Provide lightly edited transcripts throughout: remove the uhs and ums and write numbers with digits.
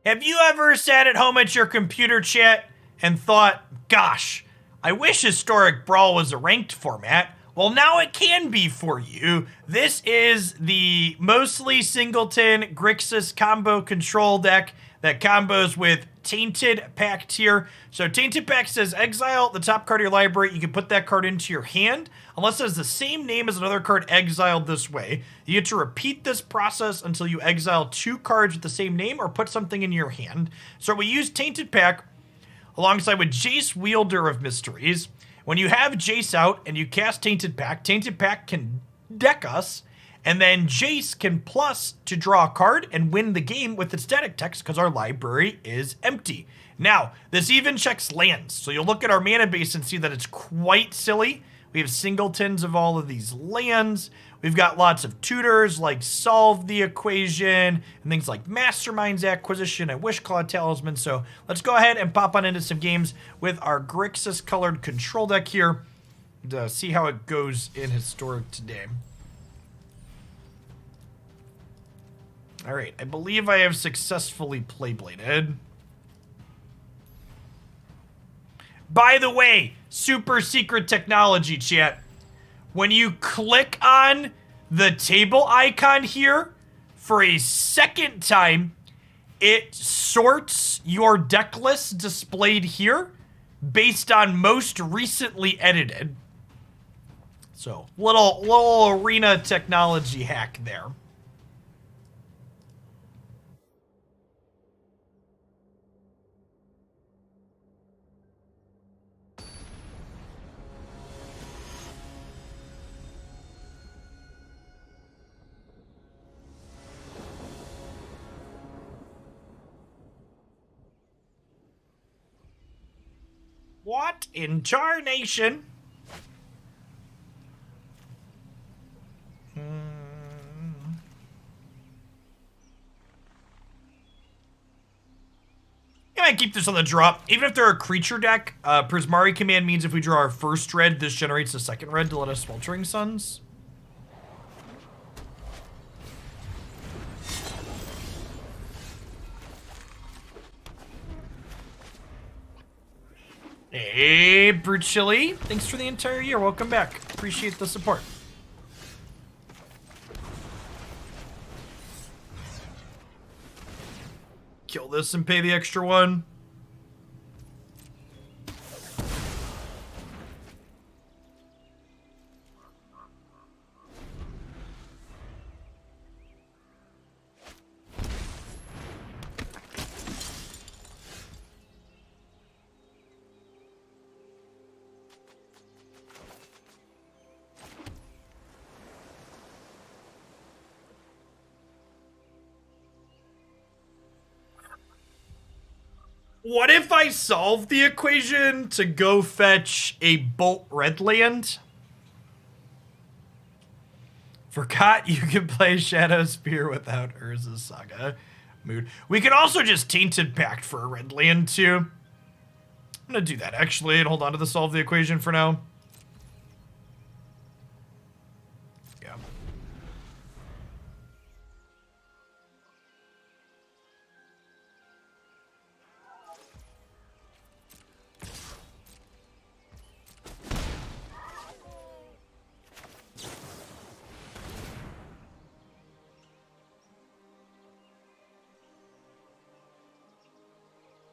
Have you ever sat at home at your computer, chat, and thought, gosh, I wish Historic Brawl was a ranked format? Well, now it can be for you. This is the mostly singleton Grixis combo control deck that combos with Tainted Pact here. So Tainted Pact says exile the top card of your library. You can put that card into your hand unless it has the same name as another card exiled this way. You get to repeat this process until you exile 2 cards with the same name or put something in your hand. So we use Tainted Pact alongside with Jace, Wielder of Mysteries. When you have Jace out and you cast Tainted Pact can deck us, and then Jace can plus to draw a card and win the game with its static text because our library is empty. Now, this even checks lands. So you'll look at our mana base and see that it's quite silly. We have singletons of all of these lands. We've got lots of tutors like Solve the Equation and things like Mastermind's Acquisition and Wishclaw Talisman. So let's go ahead and pop on into some games with our Grixis colored control deck here to see how it goes in Historic today. All right, I believe I have successfully playbladed. By the way, super secret technology, chat. When you click on the table icon here for a second time, it sorts your deck list displayed here based on most recently edited. So, little arena technology hack there. What in tarnation? I might keep this on the drop. Even if they're a creature deck, Prismari command means if we draw our first red, this generates a second red to let us Sweltering Suns. Hey, Brute Chili. Thanks for the entire year. Welcome back. Appreciate the support. Kill this and pay the extra one. What if I solve the equation to go fetch a Bolt Red land? Forgot you can play Shadow Spear without Urza's Saga mood. We could also just Tainted Pact for a red land too. I'm gonna do that actually and hold on to the solve the equation for now. Yeah.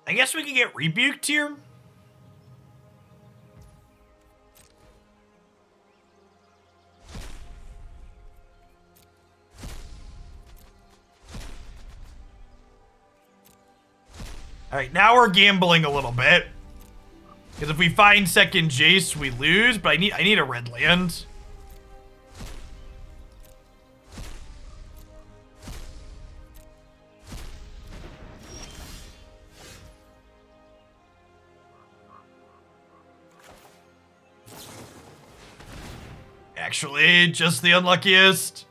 I guess we can get rebuked here. All right, now we're gambling a little bit. Because if we find second Jace, we lose, but I need a red land. Actually, just the unluckiest.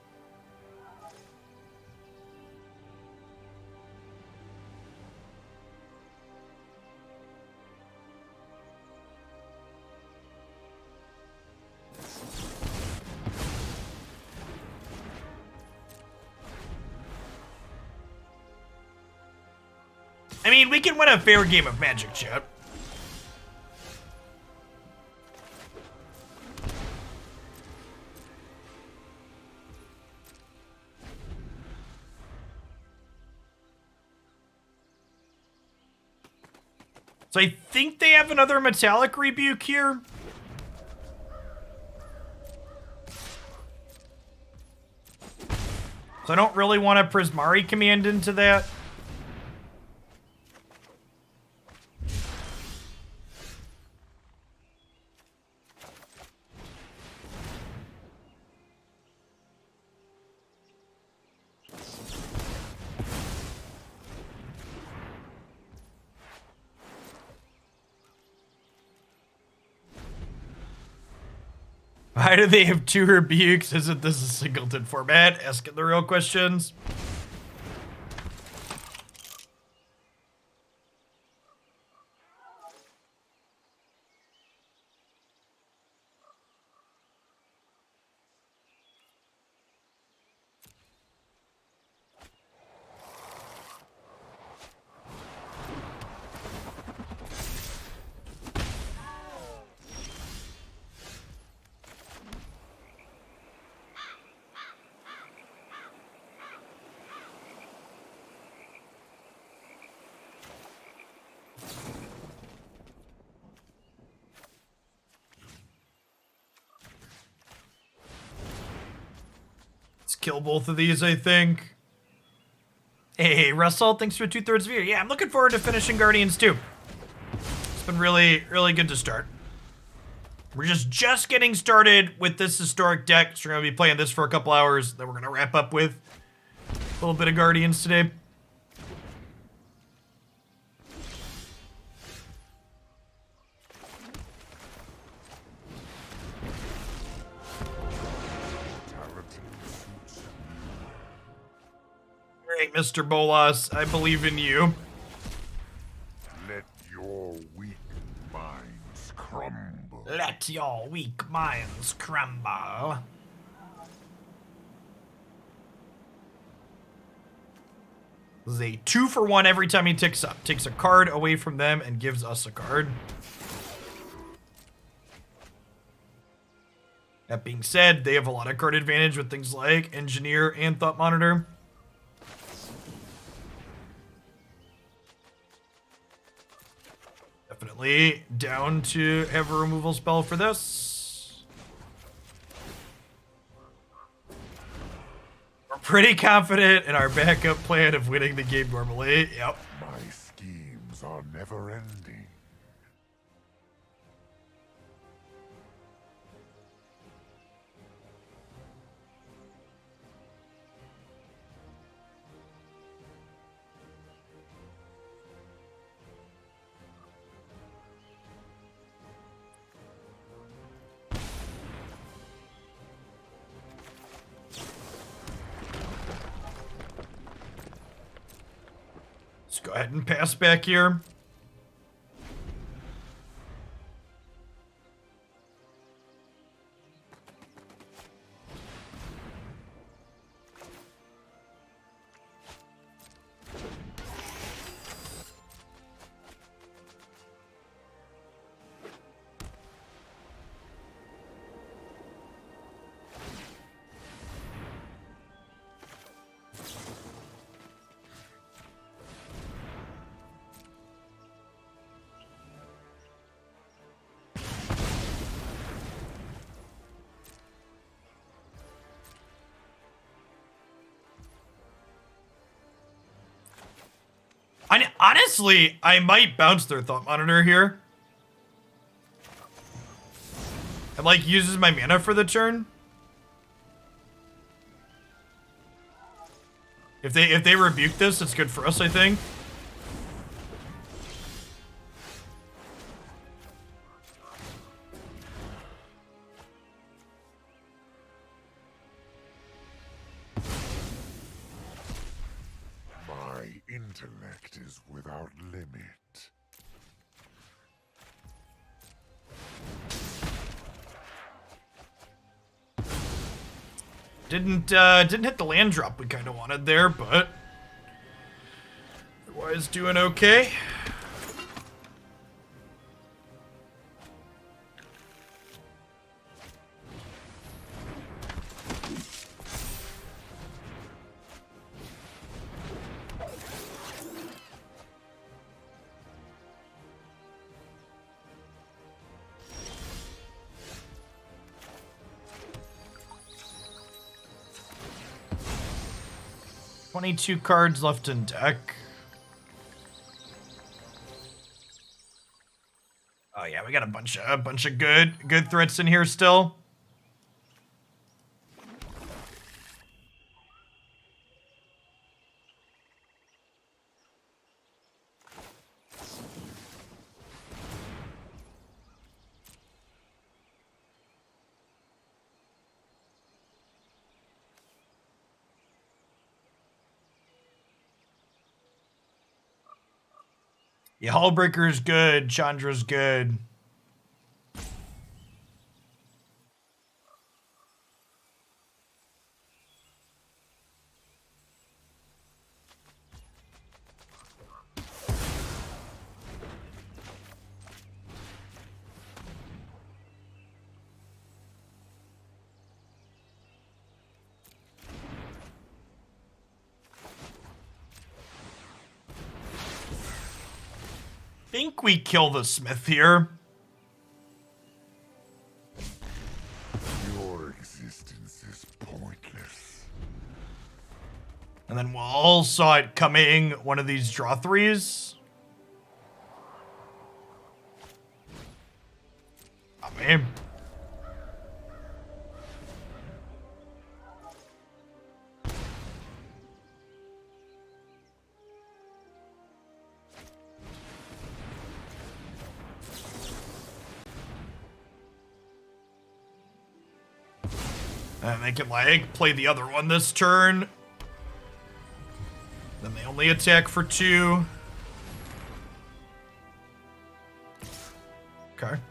I mean, we can win a fair game of Magic, chat. So I think they have another Metallic Rebuke here. So I don't really want to Prismari command into that. Why do they have 2 rebukes? Isn't this a singleton format? Asking the real questions. Kill both of these, I think. Hey, Russell, thanks for 2/3 view. Yeah, I'm looking forward to finishing Guardians too. It's been really, really good to start. We're just getting started with this historic deck, so we're going to be playing this for a couple hours, then we're going to wrap up with a little bit of Guardians today. Mr. Bolas, I believe in you. Let your weak minds crumble. Let your weak minds crumble. This is a 2-for-1 every time he ticks up. Takes a card away from them and gives us a card. That being said, they have a lot of card advantage with things like Engineer and Thought Monitor. Definitely down to have a removal spell for this. We're pretty confident in our backup plan of winning the game normally. Yep. My schemes are never ending. Let's go ahead and pass back here. Honestly, I might bounce their Thought Monitor here. It, like, uses my mana for the turn. If they rebuke this, it's good for us, I think. Intellect is without limit. Didn't hit the land drop we kind of wanted there, but Otherwise doing okay. $22 cards left in deck. Oh yeah, we got a bunch of good threats in here still. Yeah, Hullbreaker's good, Chandra's good. I think we kill the Smith here. Your existence is pointless. And then we'll all saw it coming, one of these draw threes. Oh, man. And they can, like, play the other one this turn. Then they only attack for 2. Okay.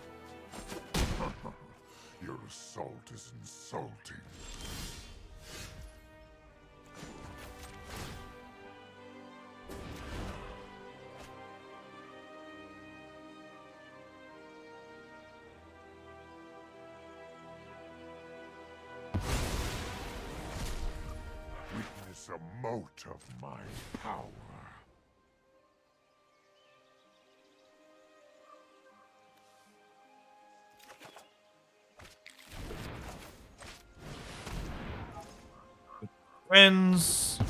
Your assault is insulting. Witness a mote of my power. Wins.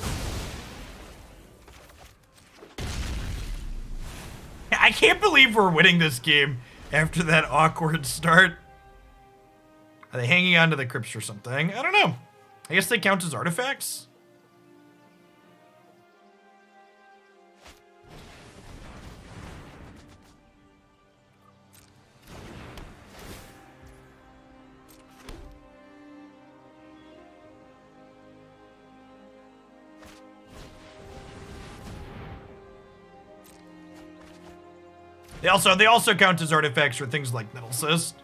I can't believe we're winning this game after that awkward start. Are they hanging on to the crypts or something? I don't know. I guess they count as artifacts. They also count as artifacts for things like Metal Cyst.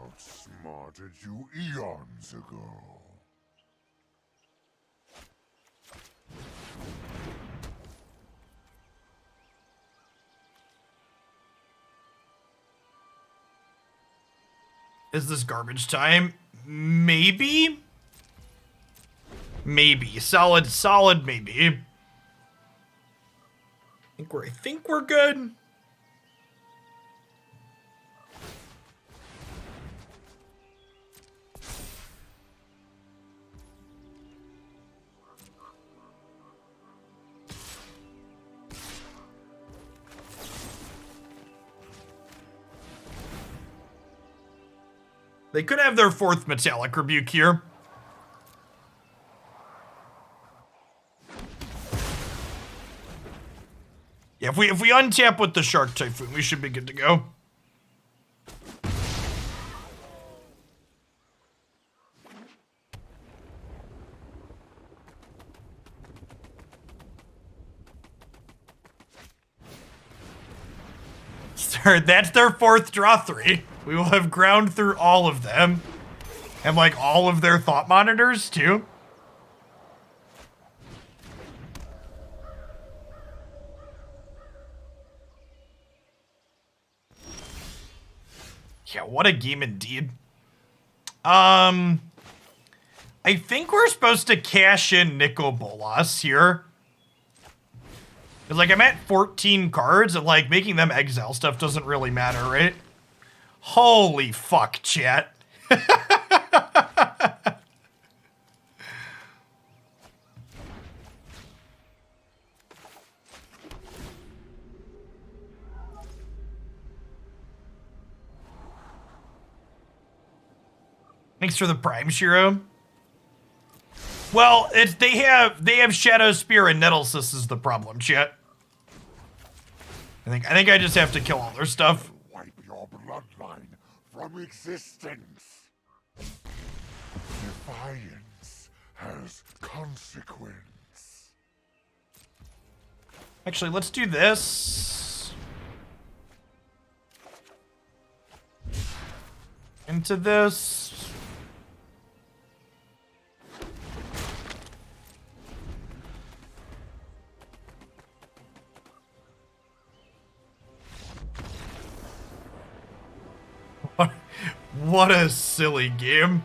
Outsmarted you eons ago. Is this garbage time? Maybe? Maybe. Solid maybe. I think we're good. They could have their 4th Metallic Rebuke here. Yeah, if we untap with the Shark Typhoon, we should be good to go. That's their fourth draw 3. We will have ground through all of them. And like all of their thought monitors too. Yeah, what a game indeed. I think we're supposed to cash in Nicol Bolas here. Cause like I'm at 14 cards and like making them exile stuff doesn't really matter, right? Holy fuck, chat. Thanks for the Prime, Shiro. Well, they have Shadow Spear and Nettlesis is the problem, chat. I think I just have to kill all their stuff. Wipe your bloodline from existence. Defiance has consequence. Actually, let's do this. Into this. What a silly game.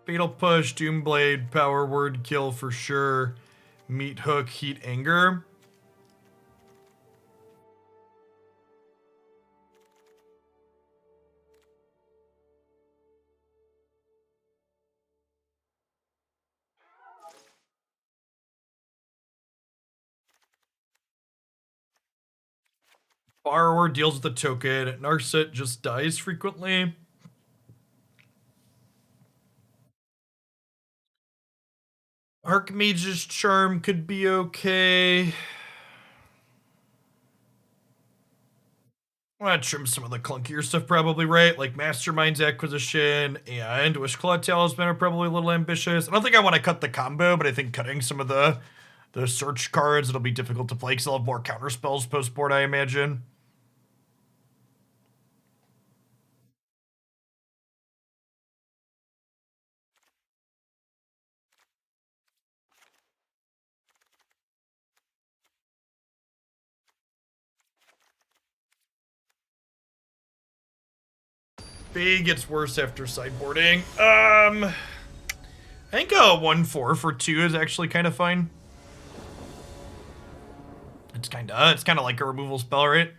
Fatal Push, Doomblade, Power Word Kill for sure. Meat Hook, Heat Anger. Borrower deals with the token. Narset just dies frequently. Archmage's Charm could be okay. I want to trim some of the clunkier stuff probably, right? Like Mastermind's Acquisition and Wishclaw Talisman are probably a little ambitious. I don't think I want to cut the combo, but I think cutting some of the search cards, it'll be difficult to play because they'll have more counter spells post-board, I imagine. Big gets worse after sideboarding. I think a 1/4 for 2 is actually kind of fine. It's kind of like a removal spell, right?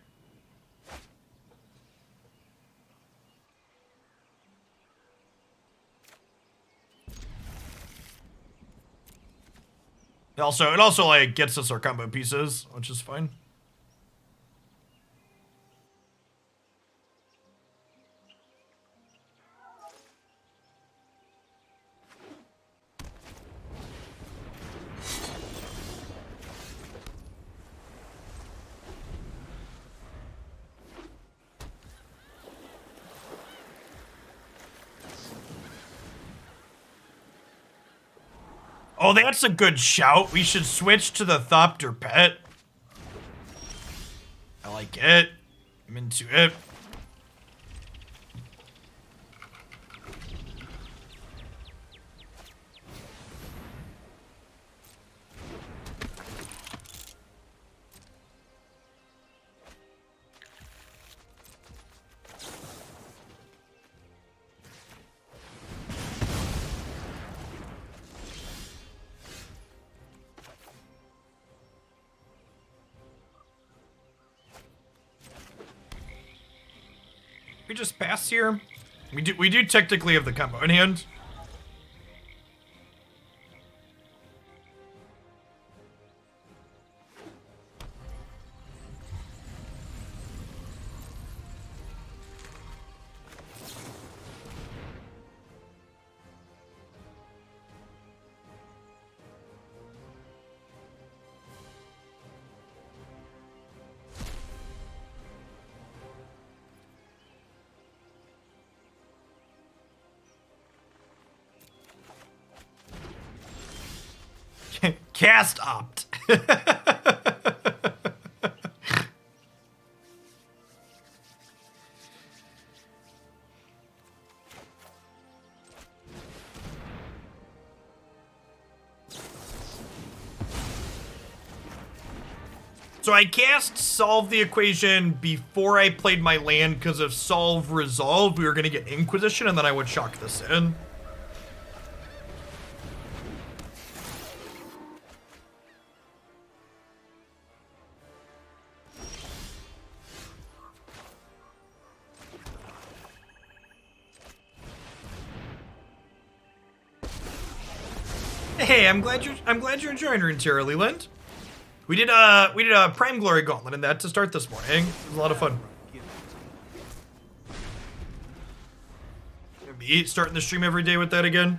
It also like gets us our combo pieces, which is fine. Oh, that's a good shout. We should switch to the Thopter Pet. I like it. I'm into it. We just pass here. We do technically have the combo in hand. Cast opt. So I cast Solve the Equation before I played my land, because if Solve resolved, we were going to get Inquisition, and then I would shock this in. Hey, I'm glad you're enjoying Runeterra, Leland. We did a Prime Glory Gauntlet in that to start this morning. It was a lot of fun. Me starting the stream every day with that again.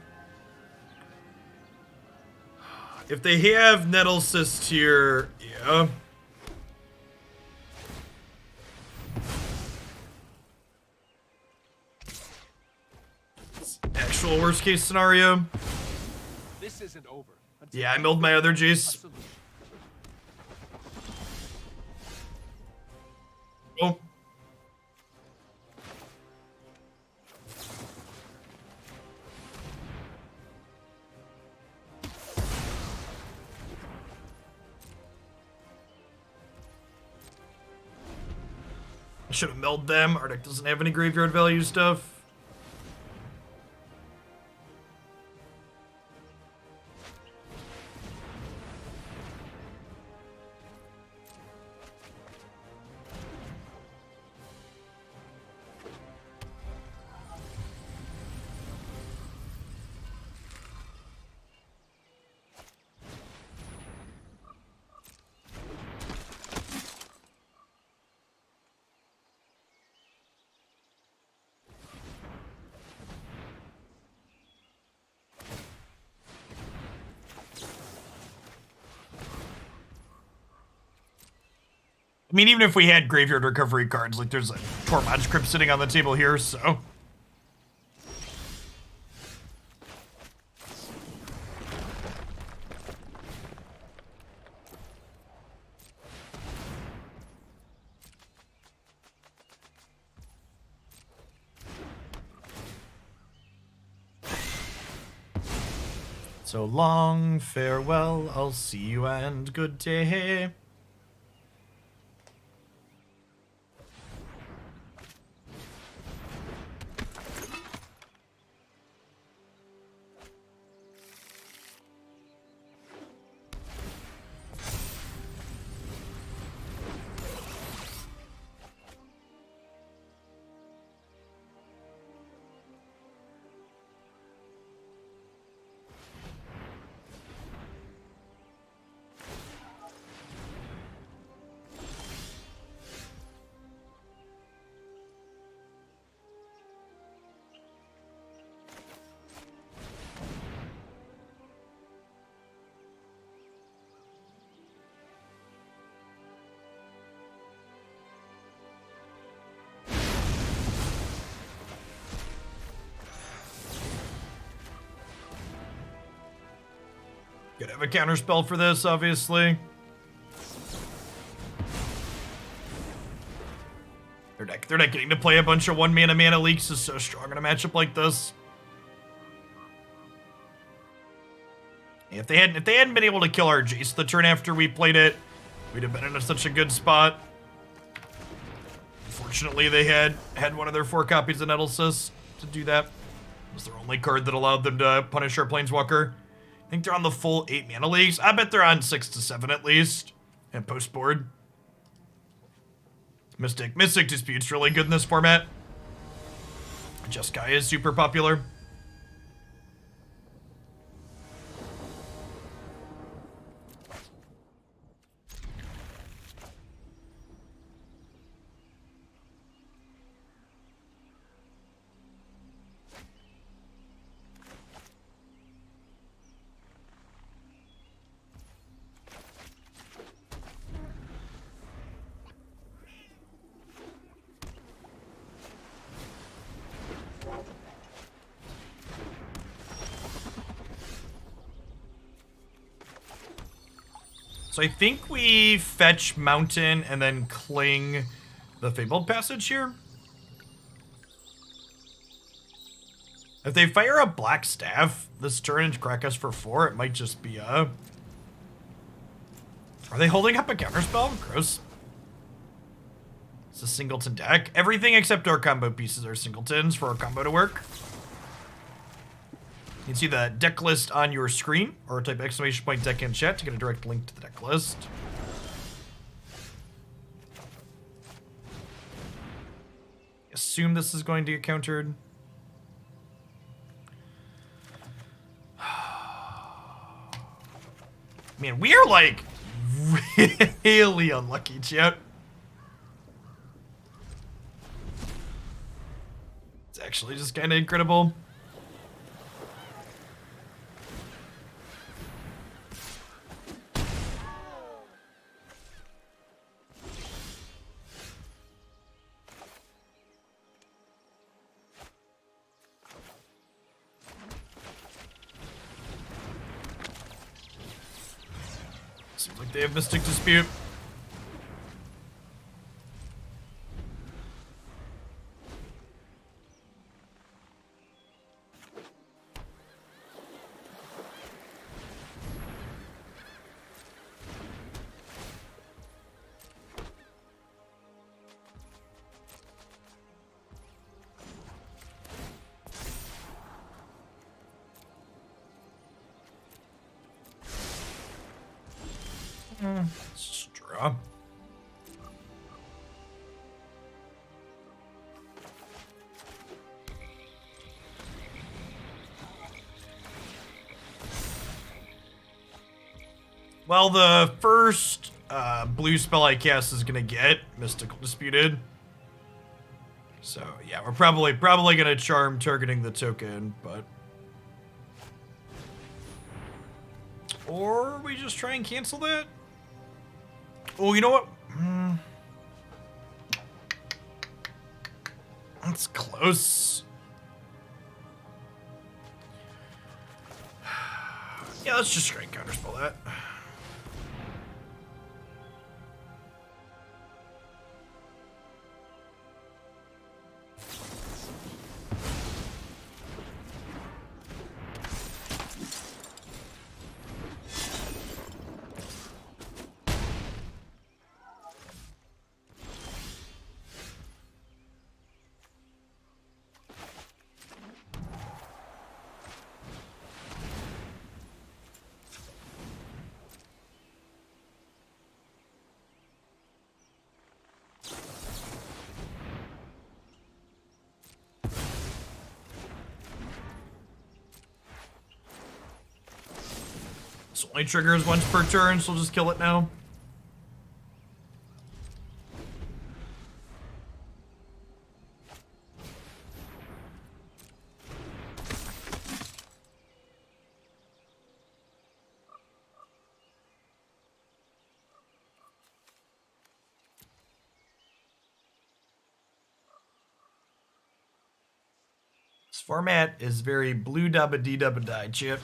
If they have Nettle Cyst here, yeah. Actual worst case scenario. This isn't over. Yeah, I milled my other Jace. Oh. I should have milled them. Our deck doesn't have any graveyard value stuff. I mean, even if we had graveyard recovery cards, like there's a Tormod's Crypt sitting on the table here, so. So long, farewell, I'll see you and good day. Gotta have a counter spell for this, obviously. Their deck getting to play a bunch of one mana leaks is so strong in a matchup like this. If they hadn't been able to kill our Jace the turn after we played it, we'd have been in such a good spot. Unfortunately, they had one of their 4 copies of Nettlesys to do that. It was their only card that allowed them to punish our Planeswalker. I think they're on the full 8 mana leagues. I bet they're on 6 to 7 at least. And post board. Mystic Dispute's really good in this format. Jeskai is super popular. So I think we fetch Mountain and then cling the Fabled Passage here. If they fire a Black Staff this turn and crack us for 4, it might just be a... Are they holding up a counterspell? Gross. It's a singleton deck. Everything except our combo pieces are singletons for our combo to work. You can see the deck list on your screen, or type exclamation point deck in chat to get a direct link to the deck list. Assume this is going to get countered. Man, we are like really unlucky, chat. It's actually just kind of incredible. Seems like they have Mystic Dispute. Let's just draw. Well, the first blue spell I cast is gonna get Mystical Disputed. So yeah, we're probably gonna charm targeting the token, but or we just try and cancel that. Oh, you know what? That's close. Yeah, let's just try and counterspell that. This only triggers once per turn, so we'll just kill it now. This format is very blue dubba dee dubba die, chip.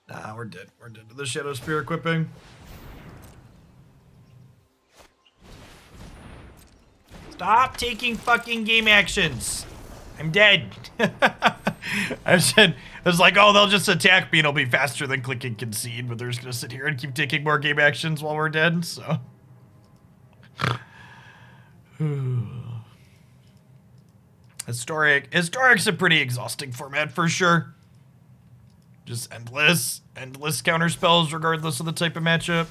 Nah, we're dead. We're dead to the Shadow Spear equipping. Stop taking fucking game actions. I'm dead. I was like, oh, they'll just attack me and it'll be faster than click and concede, but they're just gonna sit here and keep taking more game actions while we're dead, so. Historic's a pretty exhausting format for sure. Just endless counter spells regardless of the type of matchup.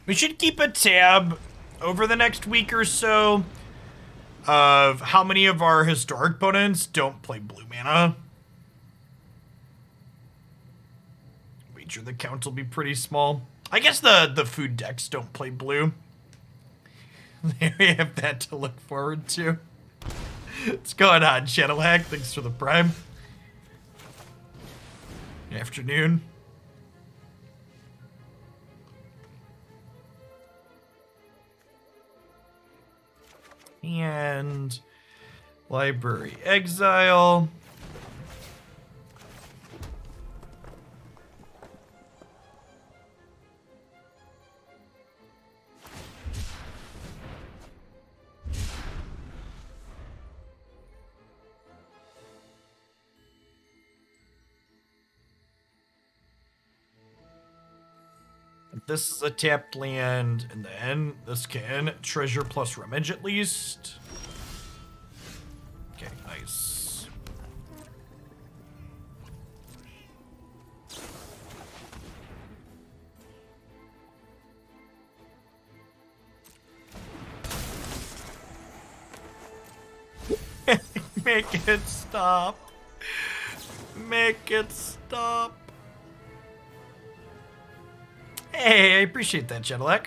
We should keep a tab over the next week or so of how many of our historic opponents don't play blue mana. Wager the count will be pretty small. I guess the food decks don't play blue. There we have that to look forward to. What's going on, Channel Hack? Thanks for the prime. Afternoon. And Library Exile. This is a tapped land, and then this can treasure plus rummage at least. Okay, nice. Make it stop. Make it stop. Hey, I appreciate that, Jedilek.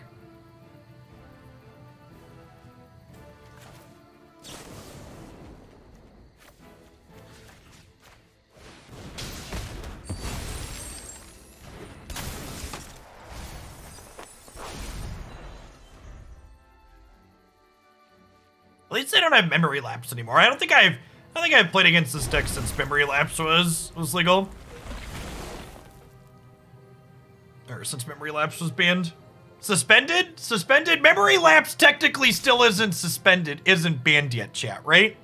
At least I don't have Memory Lapse anymore. I don't think I've played against this deck since Memory Lapse was legal. Or since Memory Lapse was banned. Suspended? Suspended? Memory Lapse technically still isn't suspended, isn't banned yet, chat, right?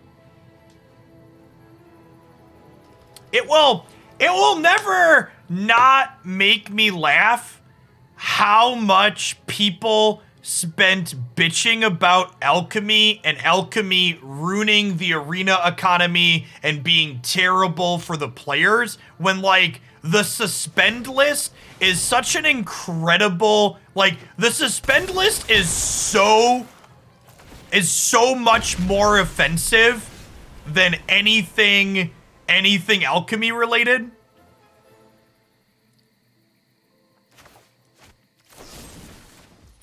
It will never not make me laugh how much people spent bitching about alchemy and alchemy ruining the arena economy and being terrible for the players when, like, the suspend list is such an incredible, like, the suspend list is so much more offensive than anything alchemy related.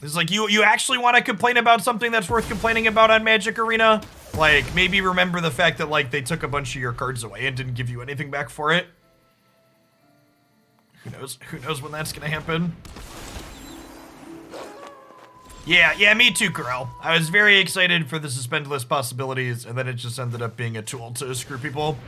It's like, you actually want to complain about something that's worth complaining about on Magic Arena? Like, maybe remember the fact that, like, they took a bunch of your cards away and didn't give you anything back for it. Who knows when that's gonna happen? Yeah, me too, Corel. I was very excited for the suspend list possibilities, and then it just ended up being a tool to screw people.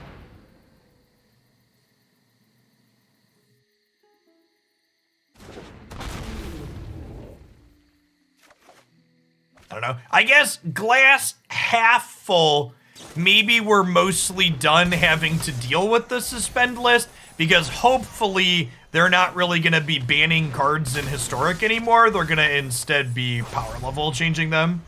I don't know. I guess glass half full, maybe we're mostly done having to deal with the suspend list, because hopefully they're not really going to be banning cards in Historic anymore. They're going to instead be power level changing them.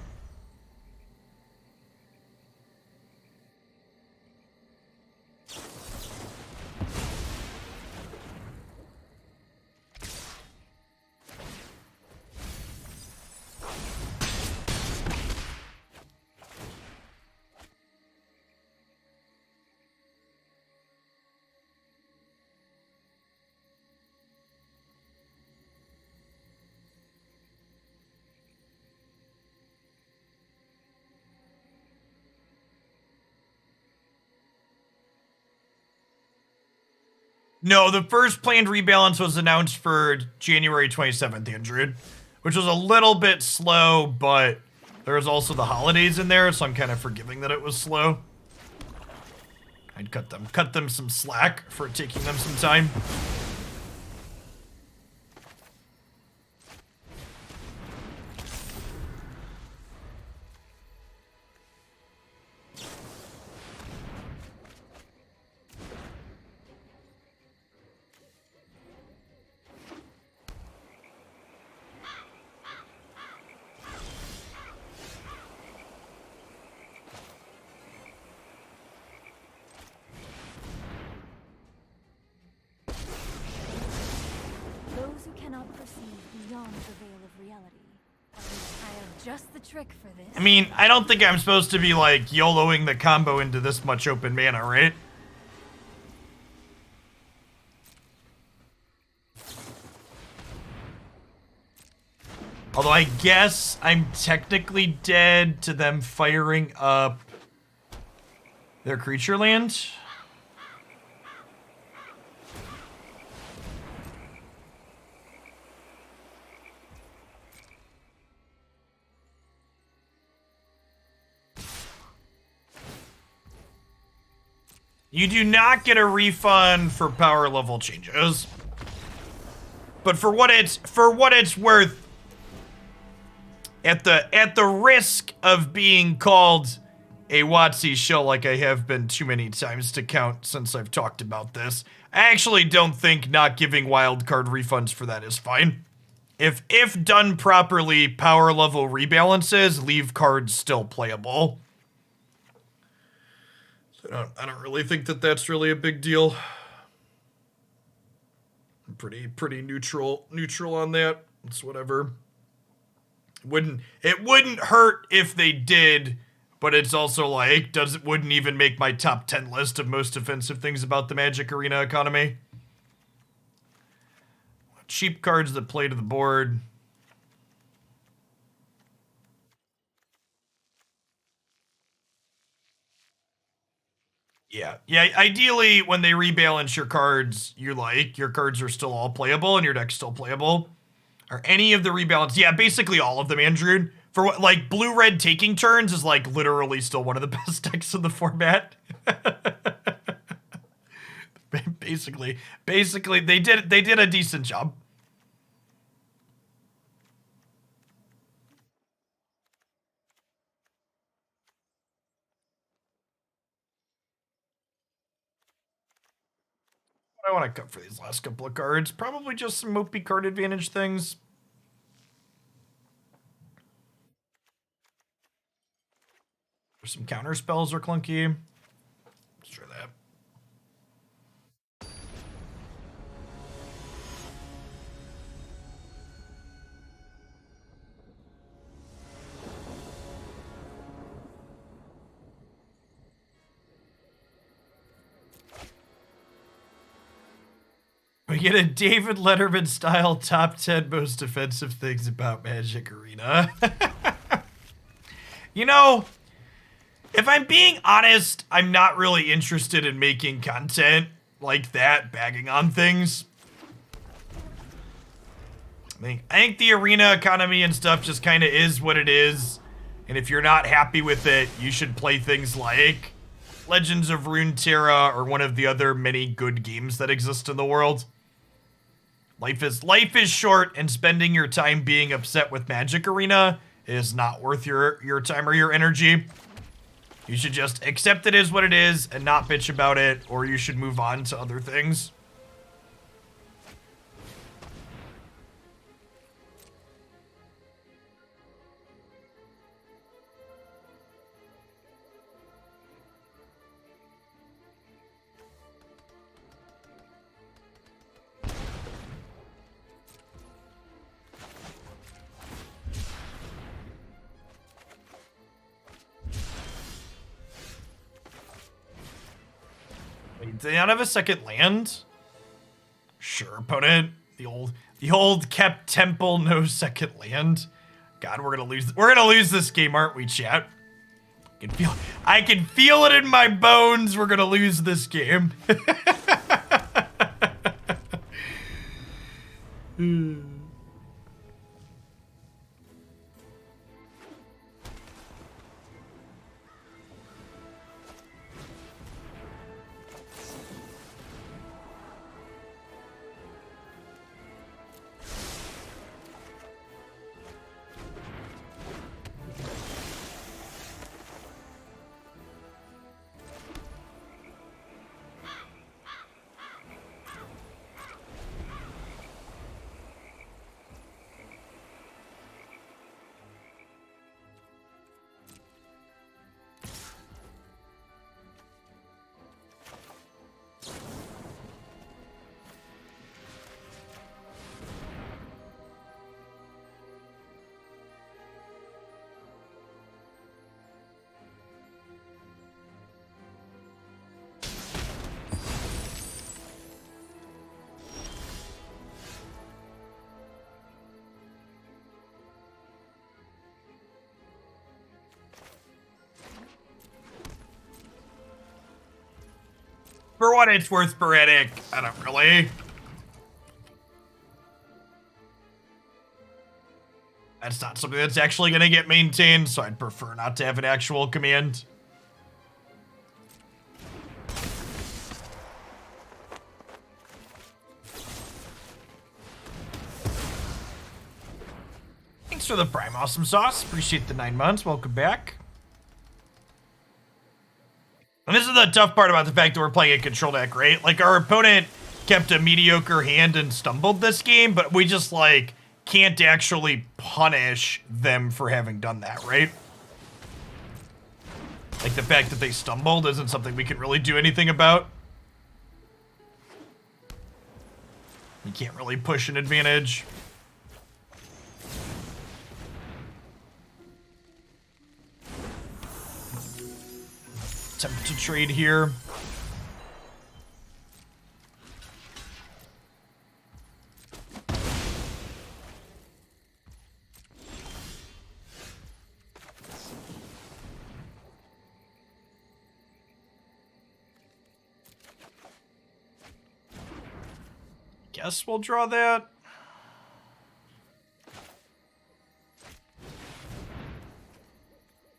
No, the first planned rebalance was announced for January 27th, Andrew, which was a little bit slow, but there was also the holidays in there, so I'm kind of forgiving that it was slow. I'd cut them some slack for taking them some time. I mean, I don't think I'm supposed to be, like, YOLOing the combo into this much open mana, right? Although I guess I'm technically dead to them firing up their creature land. You do not get a refund for power level changes. But for what it's worth, at the risk of being called a WotC shill like I have been too many times to count since I've talked about this, I actually don't think not giving wildcard refunds for that is fine. If done properly, power level rebalances leave cards still playable. I don't really think that that's really a big deal. I'm pretty neutral on that. It's whatever. It wouldn't hurt if they did, but it's also like wouldn't even make my top 10 list of most offensive things about the Magic Arena economy. Cheap cards that play to the board. Yeah, ideally, when they rebalance your cards, your cards are still all playable and your deck's still playable. Or any of the rebalance, yeah, basically all of them, Andrew. For what, like, blue-red taking turns is, like, literally still one of the best decks in the format. basically, they did a decent job. I want to cut for these last couple of cards. Probably just some mopey card advantage things. Some counter spells are clunky. Let's try that. We get a David Letterman style top 10 most offensive things about Magic Arena. You know, if I'm being honest, I'm not really interested in making content like that, bagging on things. I think the arena economy and stuff just kind of is what it is. And if you're not happy with it, you should play things like Legends of Runeterra or one of the other many good games that exist in the world. Life is short, and spending your time being upset with Magic Arena is not worth your time or your energy. You should just accept it is what it is and not bitch about it, or you should move on to other things. Do they not have a second land? Sure, opponent. The old kept temple, no second land. God, we're gonna lose this game, aren't we, chat? I can feel it in my bones. We're gonna lose this game. For what it's worth, Sporadic, I don't really. That's not something that's actually going to get maintained, so I'd prefer not to have an actual command. Thanks for the Prime Awesome Sauce. Appreciate the 9 months. Welcome back. And this is the tough part about the fact that we're playing a control deck, right? Like, our opponent kept a mediocre hand and stumbled this game, but we just, like, can't actually punish them for having done that, right? Like, the fact that they stumbled isn't something we can really do anything about. We can't really push an advantage. Attempt to trade here. Guess we'll draw that.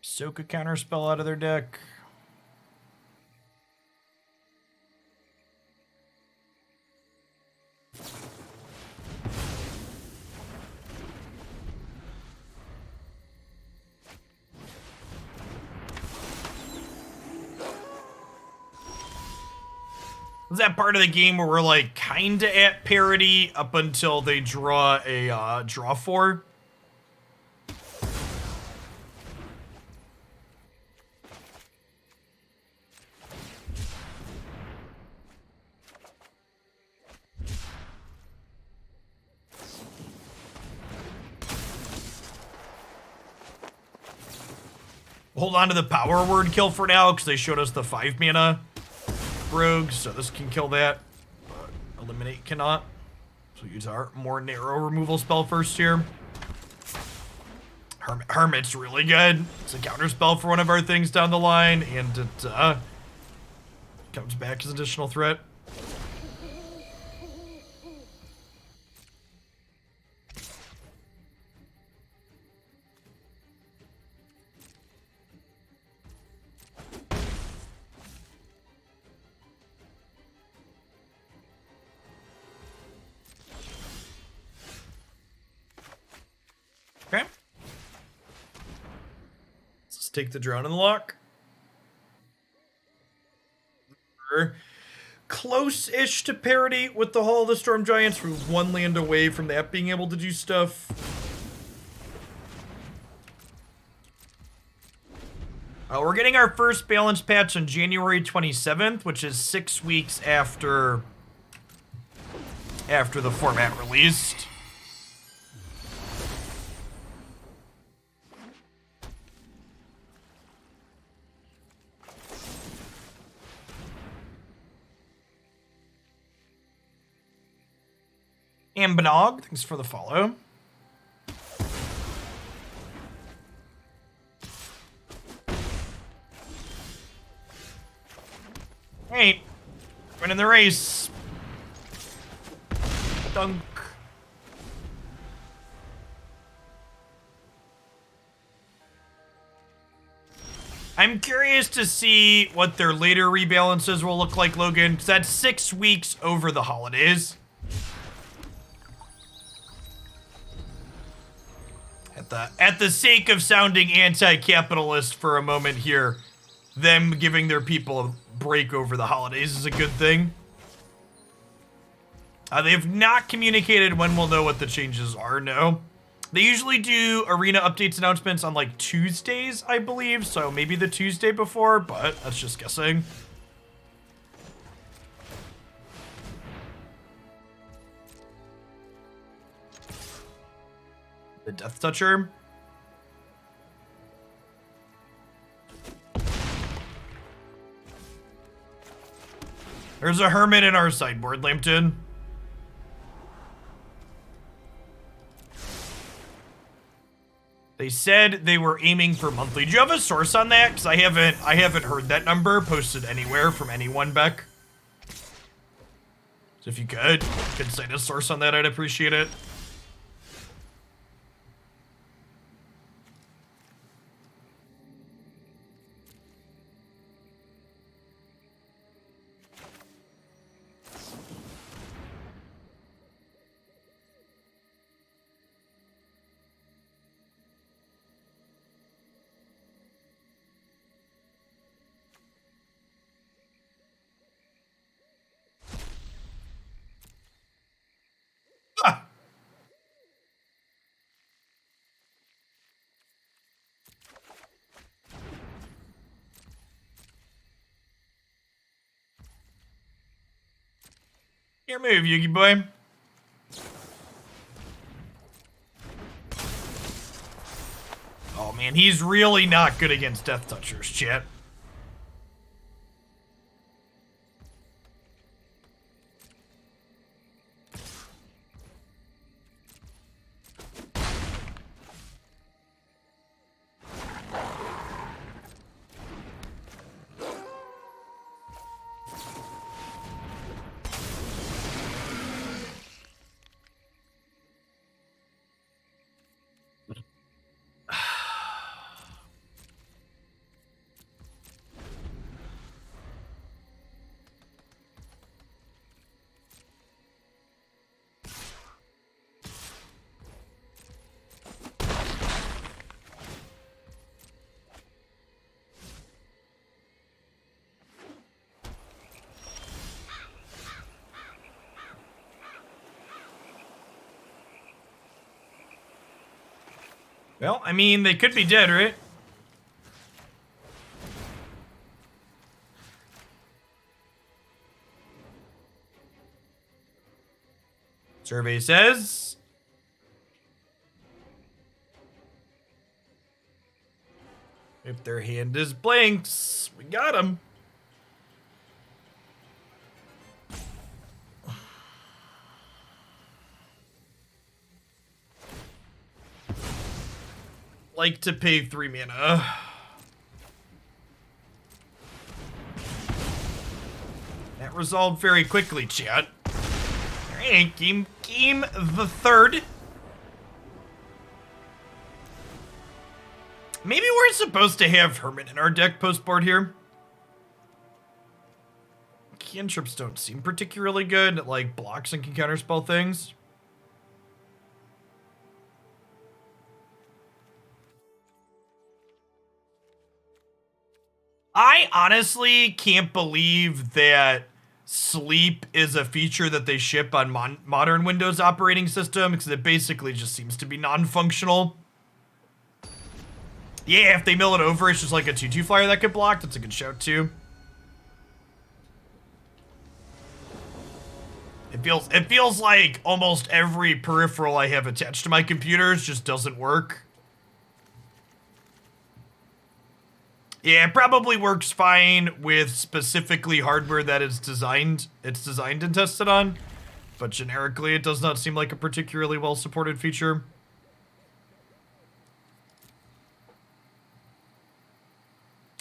Soak a counterspell out of their deck. Is that part of the game where we're like kinda at parity up until they draw a draw 4? Hold on to the power word kill for now because they showed us the 5 mana rogue, so this can kill that, but eliminate cannot. So use our more narrow removal spell first here. Hermit's really good. It's a counter spell for one of our things down the line, and it comes back as additional threat. Okay. Let's take the drone and the lock. We're close-ish to parity with the Hall of the Storm Giants. We're 1 land away from that being able to do stuff. We're getting our first balance patch on January 27th, which is 6 weeks after the format released. And Benog, thanks for the follow. Hey, winning the race. Dunk. I'm curious to see what their later rebalances will look like, Logan, because that's 6 weeks over the holidays. At the sake of sounding anti-capitalist for a moment here, them giving their people a break over the holidays is a good thing. They've not communicated when we'll know what the changes are, no. They usually do arena updates announcements on like Tuesdays, I believe, so maybe the Tuesday before, but that's just guessing. The Death Toucher. There's a Hermit in our sideboard, Lambton. They said they were aiming for monthly. Do you have a source on that? Because I haven't heard that number posted anywhere from anyone, Beck. So if you could cite a source on that, I'd appreciate it. Your move, Yugi boy. Oh man, he's really not good against Death Touchers, chat. Well, I mean, they could be dead, right? Survey says... if their hand is blanks, we got them. Like to pay 3 mana. That resolved very quickly, chat. Alright, game the third. Maybe we're supposed to have Hermit in our deck post-board here. Cantrips don't seem particularly good. It, like, blocks and can counterspell things. I honestly can't believe that sleep is a feature that they ship on modern Windows operating system, because it basically just seems to be non-functional. Yeah, if they mill it over, it's just like a 2/2 flyer that could block. That's a good shout, too. It feels like almost every peripheral I have attached to my computers just doesn't work. Yeah, it probably works fine with specifically hardware that it's designed and tested on, but generically it does not seem like a particularly well-supported feature.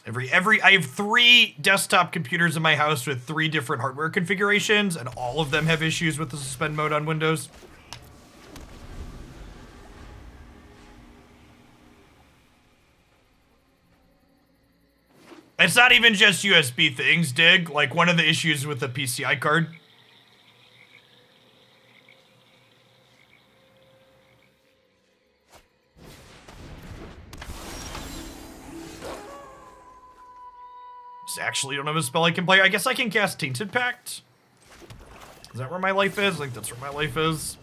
I have 3 desktop computers in my house with 3 different hardware configurations, and all of them have issues with the suspend mode on Windows. It's not even just USB things, Dig. Like one of the issues with the PCI card. Actually don't have a spell I can play. I guess I can cast Tainted Pact. Is that where my life is? I think that's where my life is.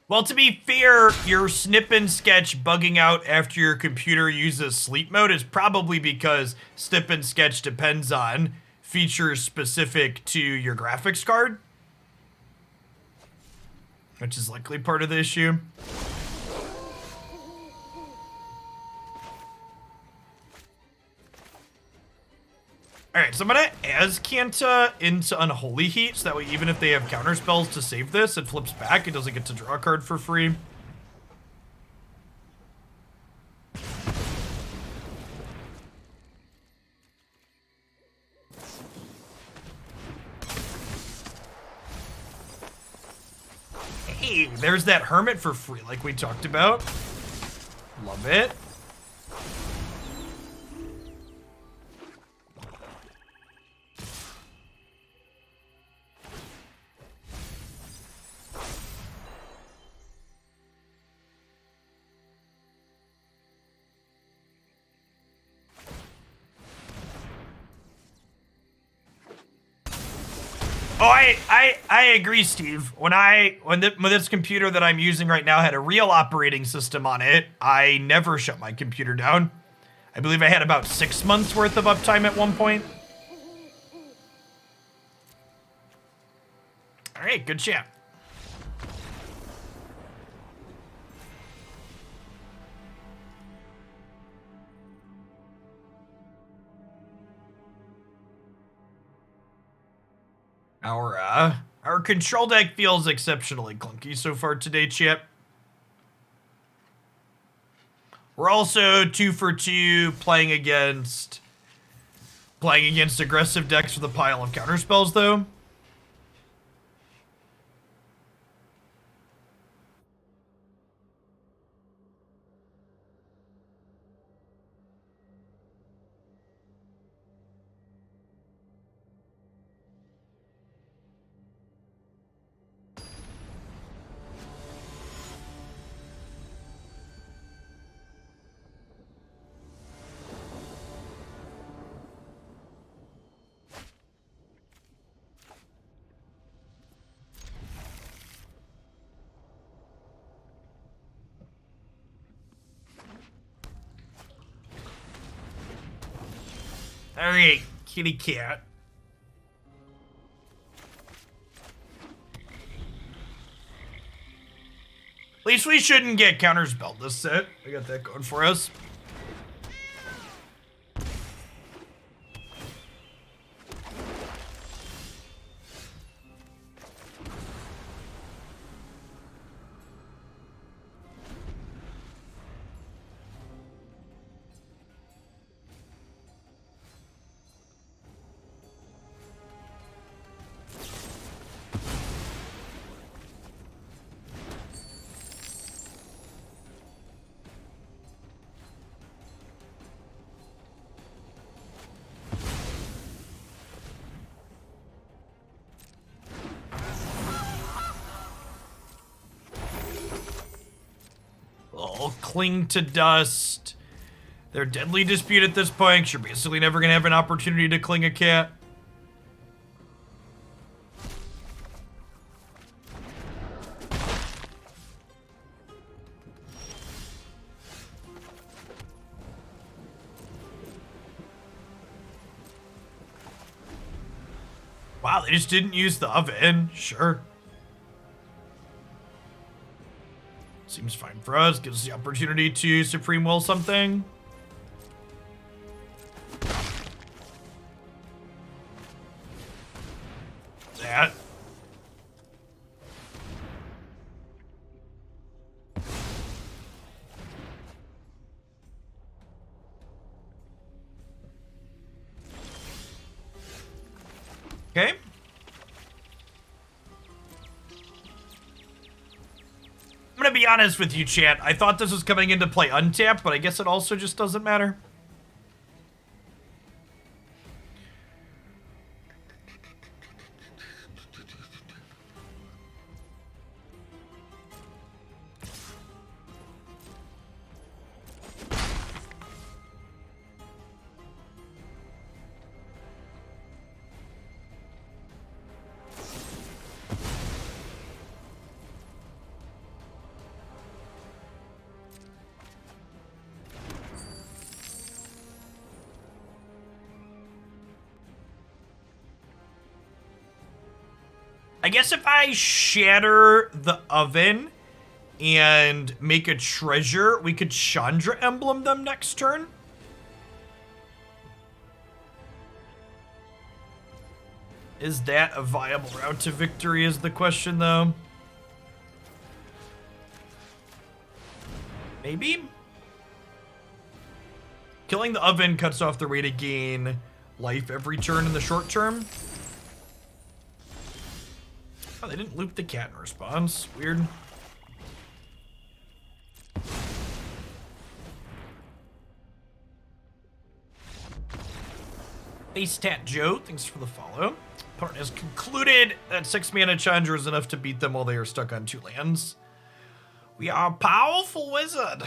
Well, to be fair, your snip and sketch bugging out after your computer uses sleep mode is probably because snip and sketch depends on features specific to your graphics card, which is likely part of the issue. Alright, so I'm gonna Azcanta into Unholy Heat, so that way even if they have counter spells to save this, it flips back, it doesn't get to draw a card for free. Hey, there's that Hermit for free like we talked about. Love it. Oh, I agree, Steve. When this computer that I'm using right now had a real operating system on it, I never shut my computer down. I believe I had about 6 months worth of uptime at one point. All right, good chat. Our control deck feels exceptionally clunky so far today, Chip. We're also 2 for 2 playing against aggressive decks with a pile of counterspells, though. Alright, kitty cat. At least we shouldn't get counterspelled this set. We got that going for us. Cling to Dust. They're Deadly Dispute at this point. You're basically never going to have an opportunity to cling a cat. Wow, they just didn't use the oven. Sure. Seems fine for us. Gives us the opportunity to Supreme Will something. That. Okay. I'm gonna be honest with you, chat. I thought this was coming into play untapped, but I guess it also just doesn't matter. I guess if I shatter the oven and make a treasure, we could Chandra emblem them next turn. Is that a viable route to victory is the question, though. Maybe? Killing the oven cuts off the way to gain life every turn in the short term. Oh, they didn't loop the cat in response. Weird. Face Tat Joe, thanks for the follow. Opponent has concluded that 6 mana Chandra is enough to beat them while they are stuck on 2 lands. We are a powerful wizard.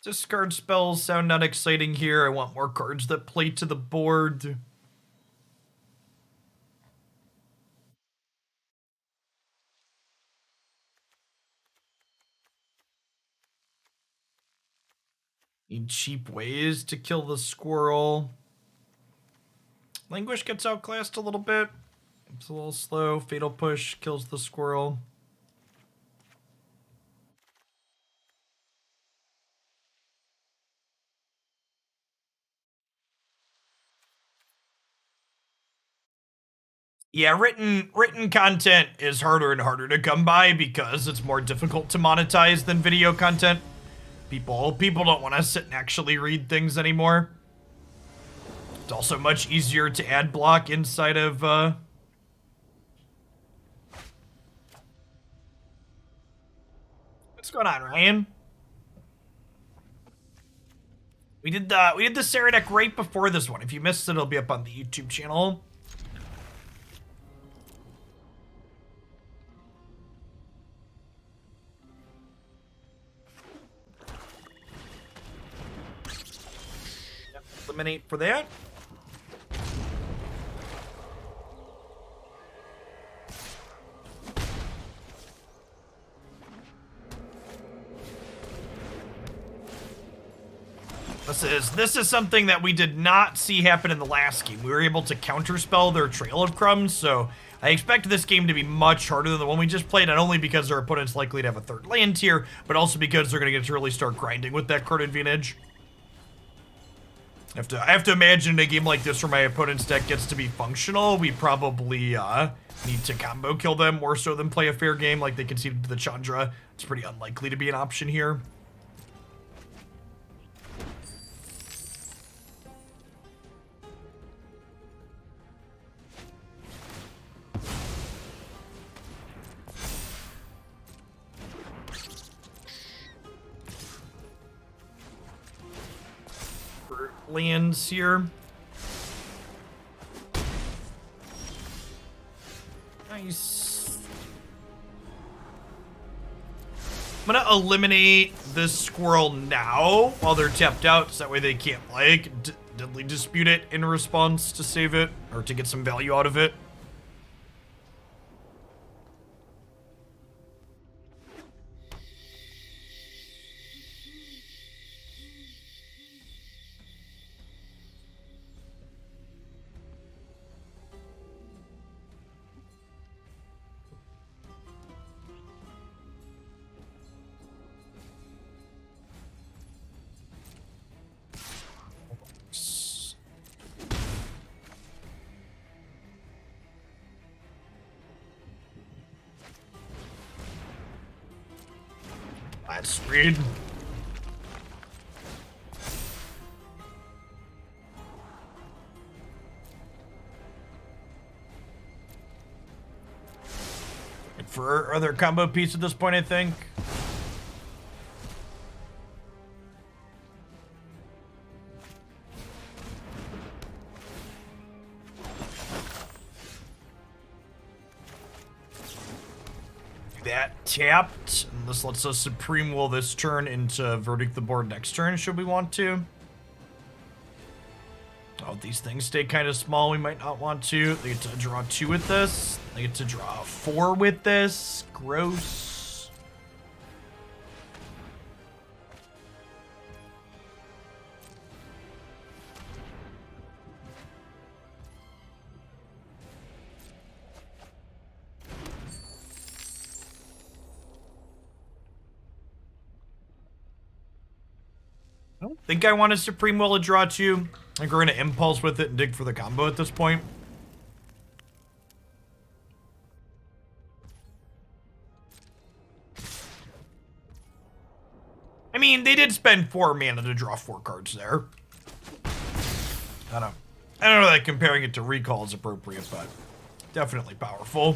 Discard spells sound not exciting here. I want more cards that play to the board. Need cheap ways to kill the squirrel. Languish gets outclassed a little bit. It's a little slow. Fatal Push kills the squirrel. Yeah, written content is harder and harder to come by because it's more difficult to monetize than video content. People don't want to sit and actually read things anymore. It's also much easier to ad block inside of What's going on, Ryan? We did the Sarah deck right before this one. If you missed it, it'll be up on the YouTube channel. Eliminate for that. This is something that we did not see happen in the last game. We were able to counterspell their Trail of Crumbs, so I expect this game to be much harder than the one we just played, not only because their opponent's likely to have a third land tier, but also because they're going to get to really start grinding with that card advantage. I have to imagine in a game like this where my opponent's deck gets to be functional, we probably need to combo kill them more so than play a fair game like they conceded to the Chandra. It's pretty unlikely to be an option here. Lands here. Nice. I'm gonna eliminate this squirrel now while they're tapped out, so that way they can't like deadly dispute it in response to save it or to get some value out of it. sweet. And for other combo piece at this point, I think. That tapped, and this lets us Supreme Will this turn into Verdict the board next turn, should we want to. Oh, these things stay kind of small, we might not want to. They get to draw 2 with this. They get to draw 4 with this. Gross. I don't think I want a Supreme Will to draw 2. I think we're going to Impulse with it and dig for the combo at this point. I mean, they did spend 4 mana to draw 4 cards there. I don't know that comparing it to Recall is appropriate, but definitely powerful.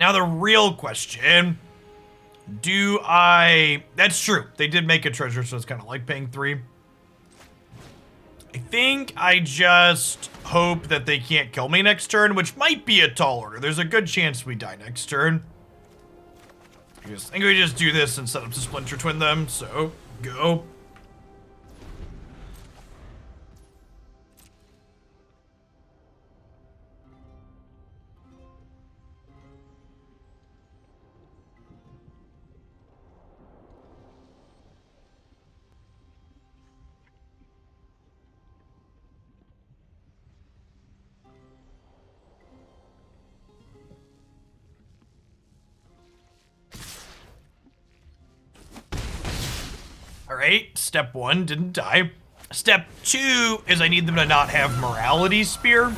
Now the real question, that's true, they did make a treasure, so it's kind of like paying 3. I think I just hope that they can't kill me next turn, which might be a tall order. There's a good chance we die next turn. I think we just do this and set up to Splinter Twin them, so go. Alright, step 1, didn't die. Step 2 is I need them to not have Morality Spear.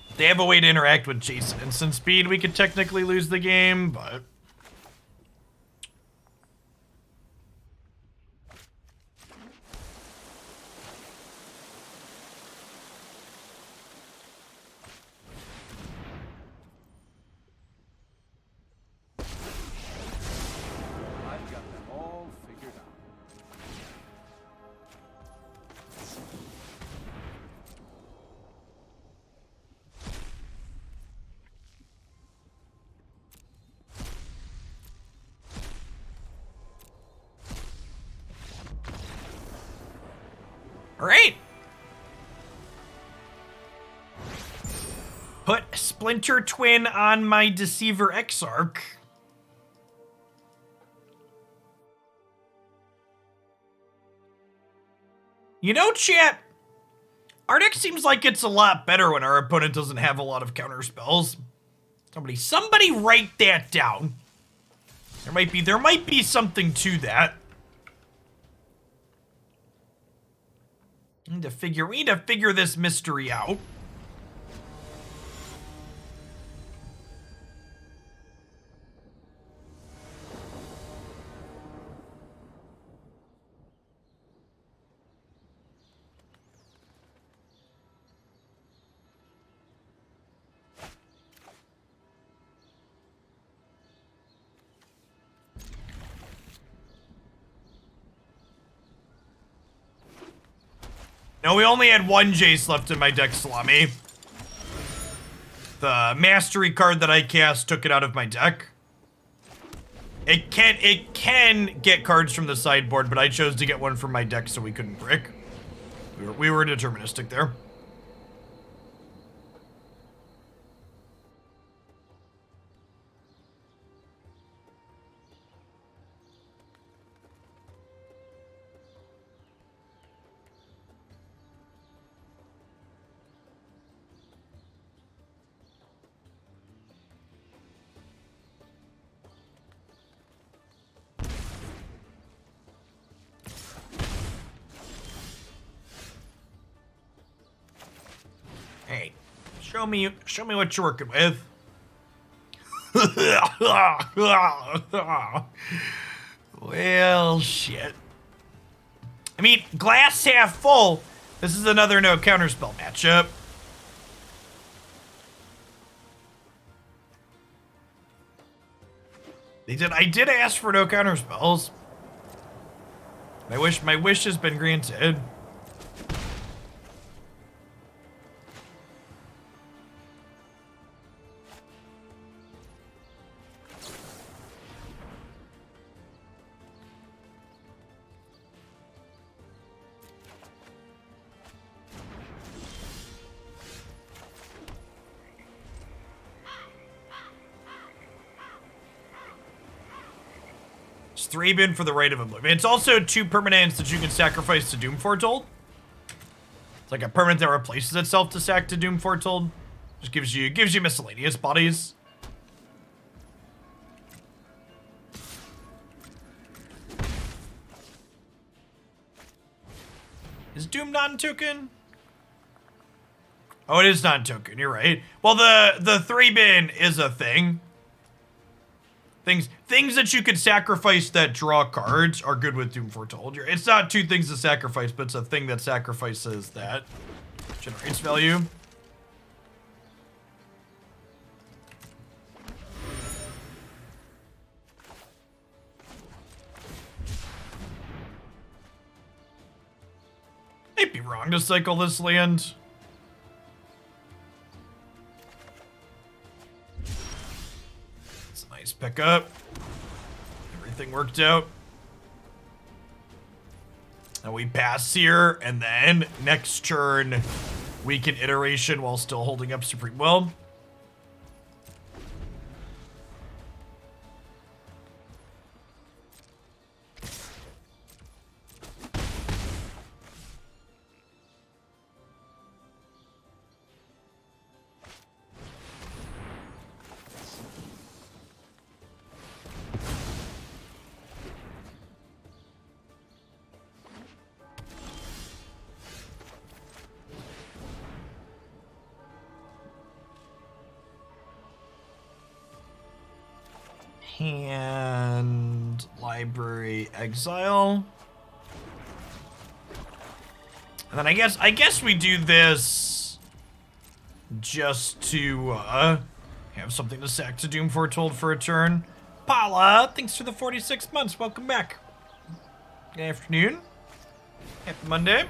If they have a way to interact with Jace at instant speed, we could technically lose the game, but... Alright. Put Splinter Twin on my Deceiver Exarch. You know, chat, our deck seems like it's a lot better when our opponent doesn't have a lot of counter spells. Somebody write that down. There might be something to that. We need to figure this mystery out. No, we only had 1 Jace left in my deck, Salami. The Mastery card that I cast took it out of my deck. It can get cards from the sideboard, but I chose to get one from my deck so we couldn't brick. We were deterministic there. Show me what you're working with. Well, shit. I mean, glass half full. This is another no counterspell matchup. I did ask for no counterspells. My wish has been granted. It's 3 bin for the Rite of Oblivion. It's also 2 permanents that you can sacrifice to Doom Foretold. It's like a permanent that replaces itself to sack to Doom Foretold. Just gives you miscellaneous bodies. Is Doom non-token? Oh, it is non-token. You're right. Well, the 3 bin is a thing. Things that you could sacrifice that draw cards are good with Doom Foretold. It's not 2 things to sacrifice, but it's a thing that sacrifices that. Generates value. Might be wrong to cycle this land. It's a nice pickup. Everything worked out. And we pass here, and then next turn, weaken iteration while still holding up Supreme Will. And library exile. And then I guess we do this just to have something to sack to Doom Foretold for a turn. Paula, thanks for the 46 months. Welcome back. Good afternoon. Happy Monday.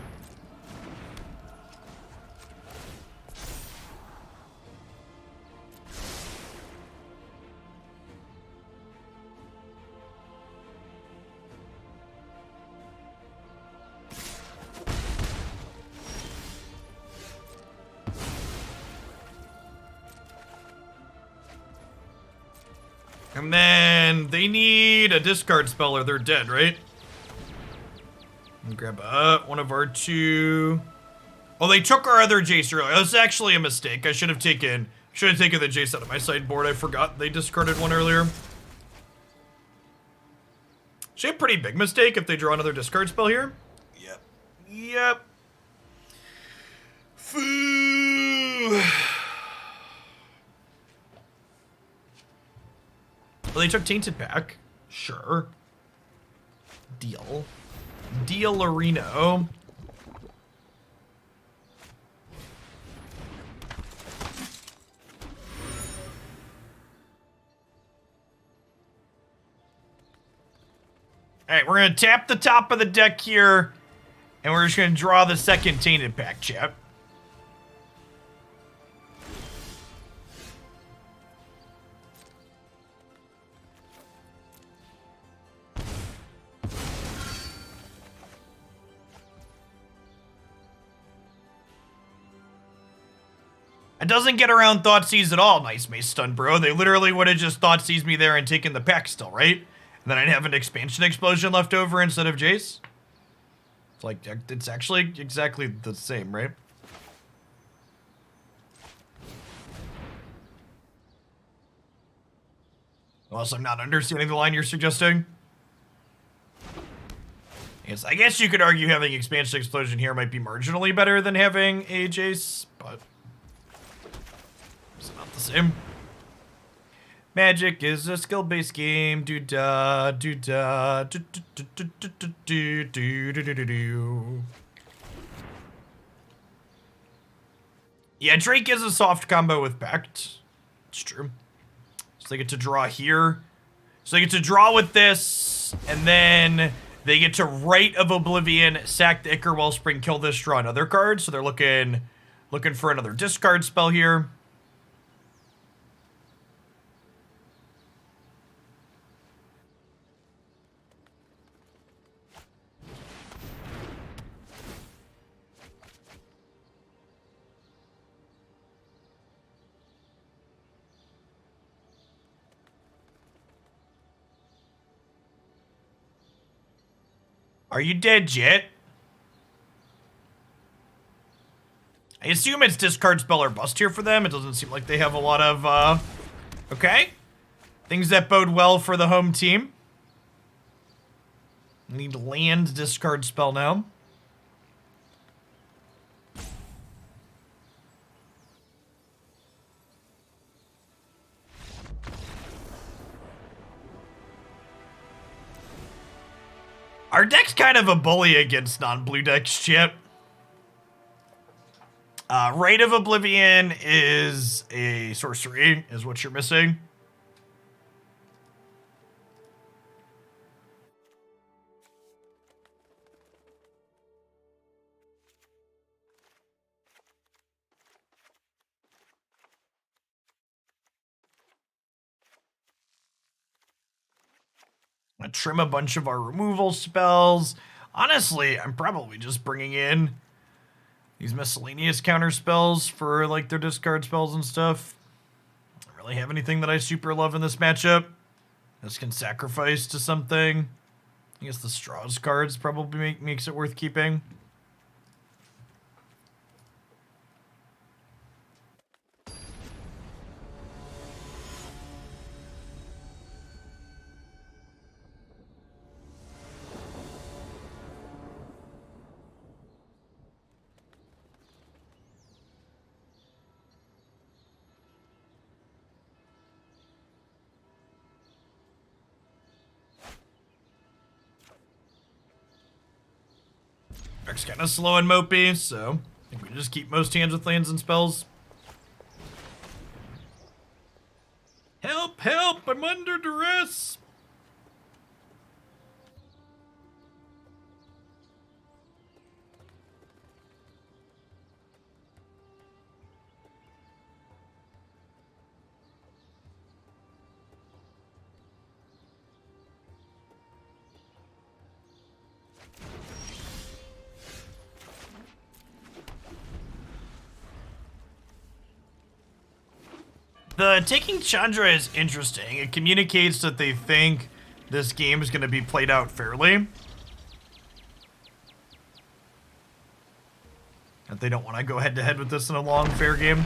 And then they need a discard spell or they're dead, right? And grab one of our 2. Oh, they took our other Jace earlier. That's actually a mistake. I should have taken the Jace out of my sideboard. I forgot they discarded one earlier. Actually a pretty big mistake if they draw another discard spell here. Yep. Foo. Well, they took Tainted Pact. Sure. Deal. Deal-arino. Alright, we're gonna tap the top of the deck here, and we're just gonna draw the second Tainted Pact, chat. It doesn't get around Thoughtseize at all, Nice Mace Stun, bro. They literally would have just Thoughtseize me there and taken the pack still, right? And then I'd have an expansion explosion left over instead of Jace. It's like, it's actually exactly the same, right? Unless I'm not understanding the line you're suggesting. Yes, I guess you could argue having expansion explosion here might be marginally better than having a Jace, but... same. Magic is a skill-based game. Do-da, do-da, do-do-do-do-do-do-do-do-do. Yeah, Drake is a soft combo with Pact. It's true. So they get to draw here. So they get to draw with this, and then they get to Rite of Oblivion, sack the Ichor Wellspring, kill this, draw another card. So they're looking for another discard spell here. Are you dead yet? I assume it's discard spell or bust here for them. It doesn't seem like they have a lot of, okay. Things that bode well for the home team. Need land discard spell now. Our deck's kind of a bully against non-blue decks, Chip. Rite of Oblivion is a sorcery, is what you're missing. Trim a bunch of our removal spells. Honestly, I'm probably just bringing in these miscellaneous counter spells for like their discard spells and stuff. I don't really have anything that I super love in this matchup. This can sacrifice to something. I guess the Straws cards probably makes it worth keeping. Deck's kind of slow and mopey, so I think we just keep most hands with lands and spells. Help, help, I'm under duress. The taking Chandra is interesting. It communicates that they think this game is going to be played out fairly. That they don't want to go head-to-head with this in a long, fair game.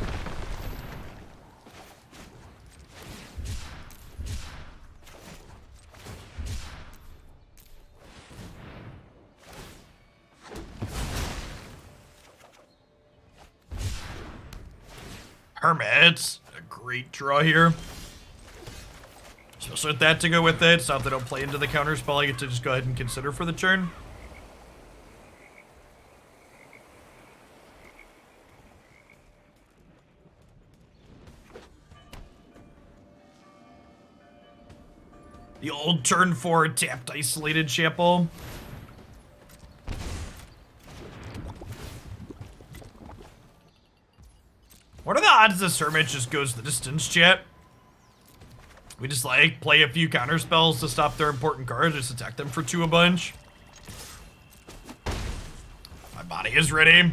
Hermits. Great draw here. Especially with that to go with it. It's not that they don't play into the counter spell. I get to just go ahead and consider for the turn. The old turn 4 tapped isolated Chapel. What are the odds this Hermit just goes the distance, chat? We just, like, play a few counter spells to stop their important cards, just attack them for 2 a bunch. My body is ready.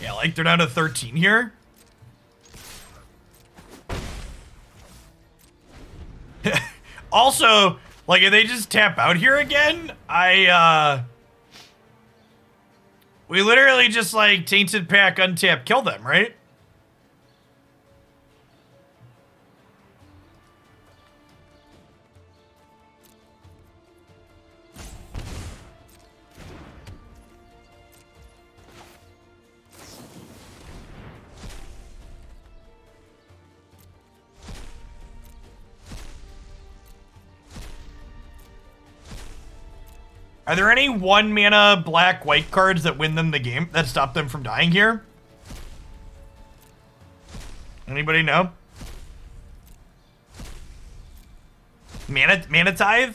Yeah, like, they're down to 13 here. Also, like, if they just tap out here again, I We literally just like Tainted Pact, untap, kill them, right? Are there any 1 mana black-white cards that win them the game, that stop them from dying here? Anybody know? Mana Tithe?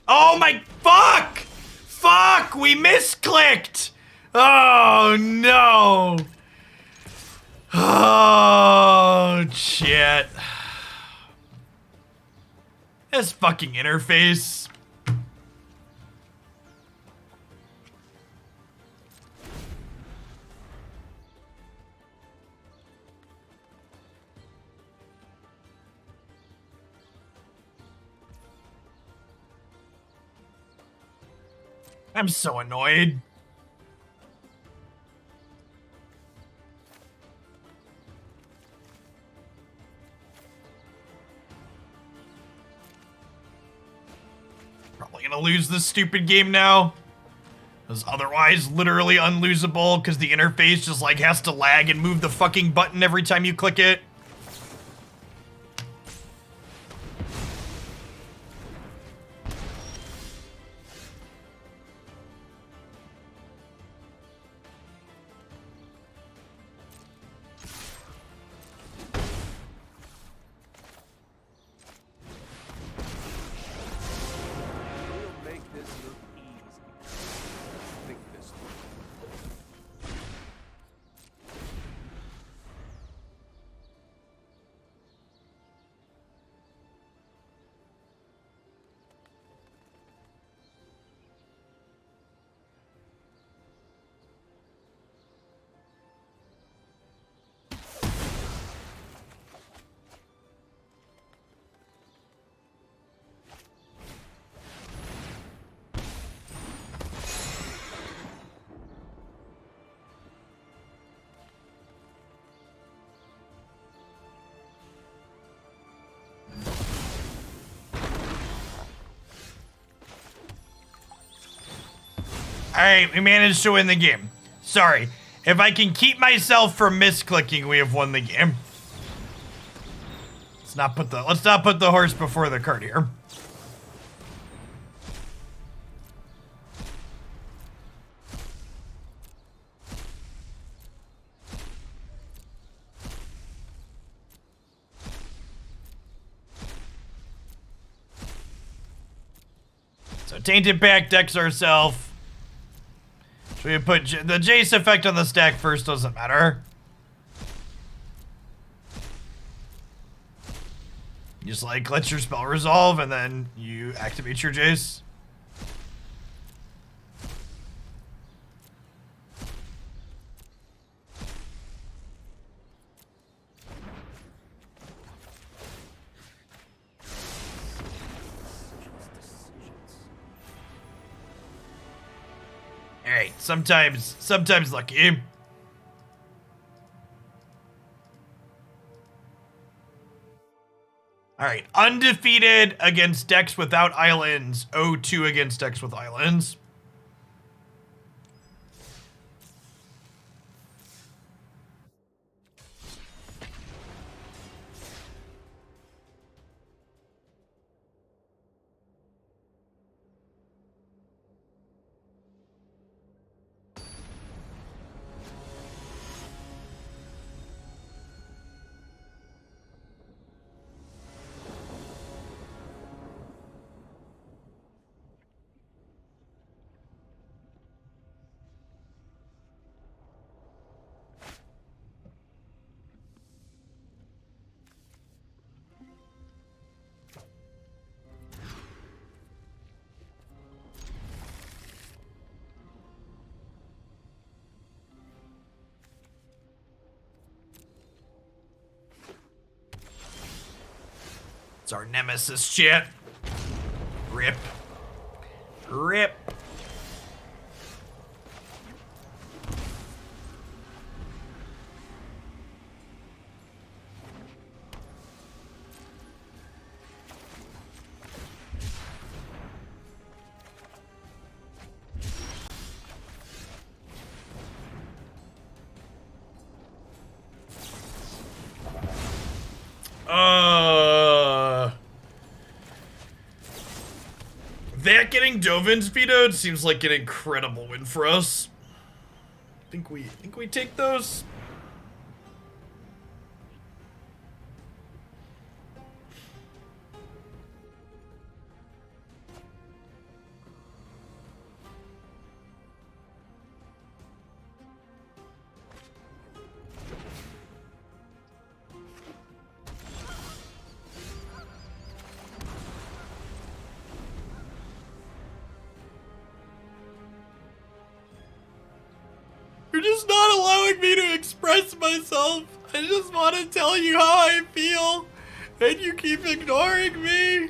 Oh my, fuck! Fuck, we misclicked! Oh no! Oh, shit. This fucking interface. I'm so annoyed. Probably gonna lose this stupid game now. Because otherwise literally unlosable because the interface just like has to lag and move the fucking button every time you click it. We'll make this look easy. Think this through. Alright, we managed to win the game. Sorry. If I can keep myself from misclicking, we have won the game. Let's not put the horse before the cart here. So Tainted Pact decks ourselves. Should we put the Jace effect on the stack first? Doesn't matter. Just like let your spell resolve and then you activate your Jace. Alright, sometimes lucky. Alright, undefeated against decks without islands. 0-2 against decks with islands. It's our nemesis, chat. Rip. Rip. That getting Dovin's vetoed seems like an incredible win for us. Think we take those. You're just not allowing me to express myself. I just want to tell you how I feel, and you keep ignoring me.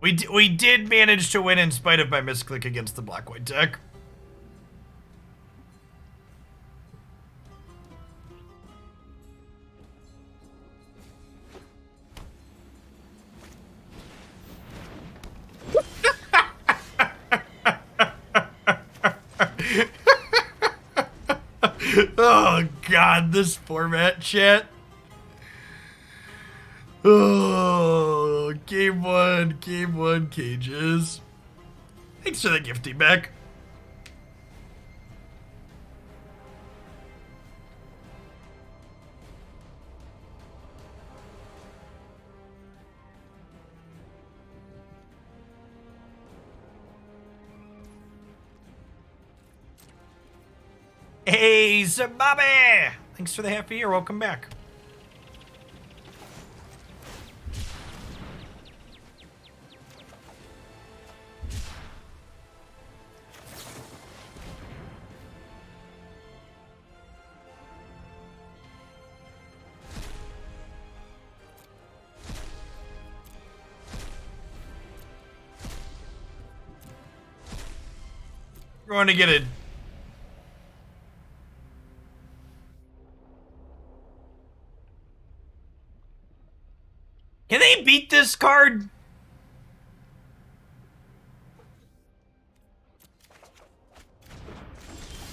We did manage to win in spite of my misclick against the black-white deck. Oh god, this format, chat. Oh, game one cages. Thanks for the gifty back. Hey, Zababe! Thanks for the half a year. Welcome back. We're going to get it. Can they beat this card?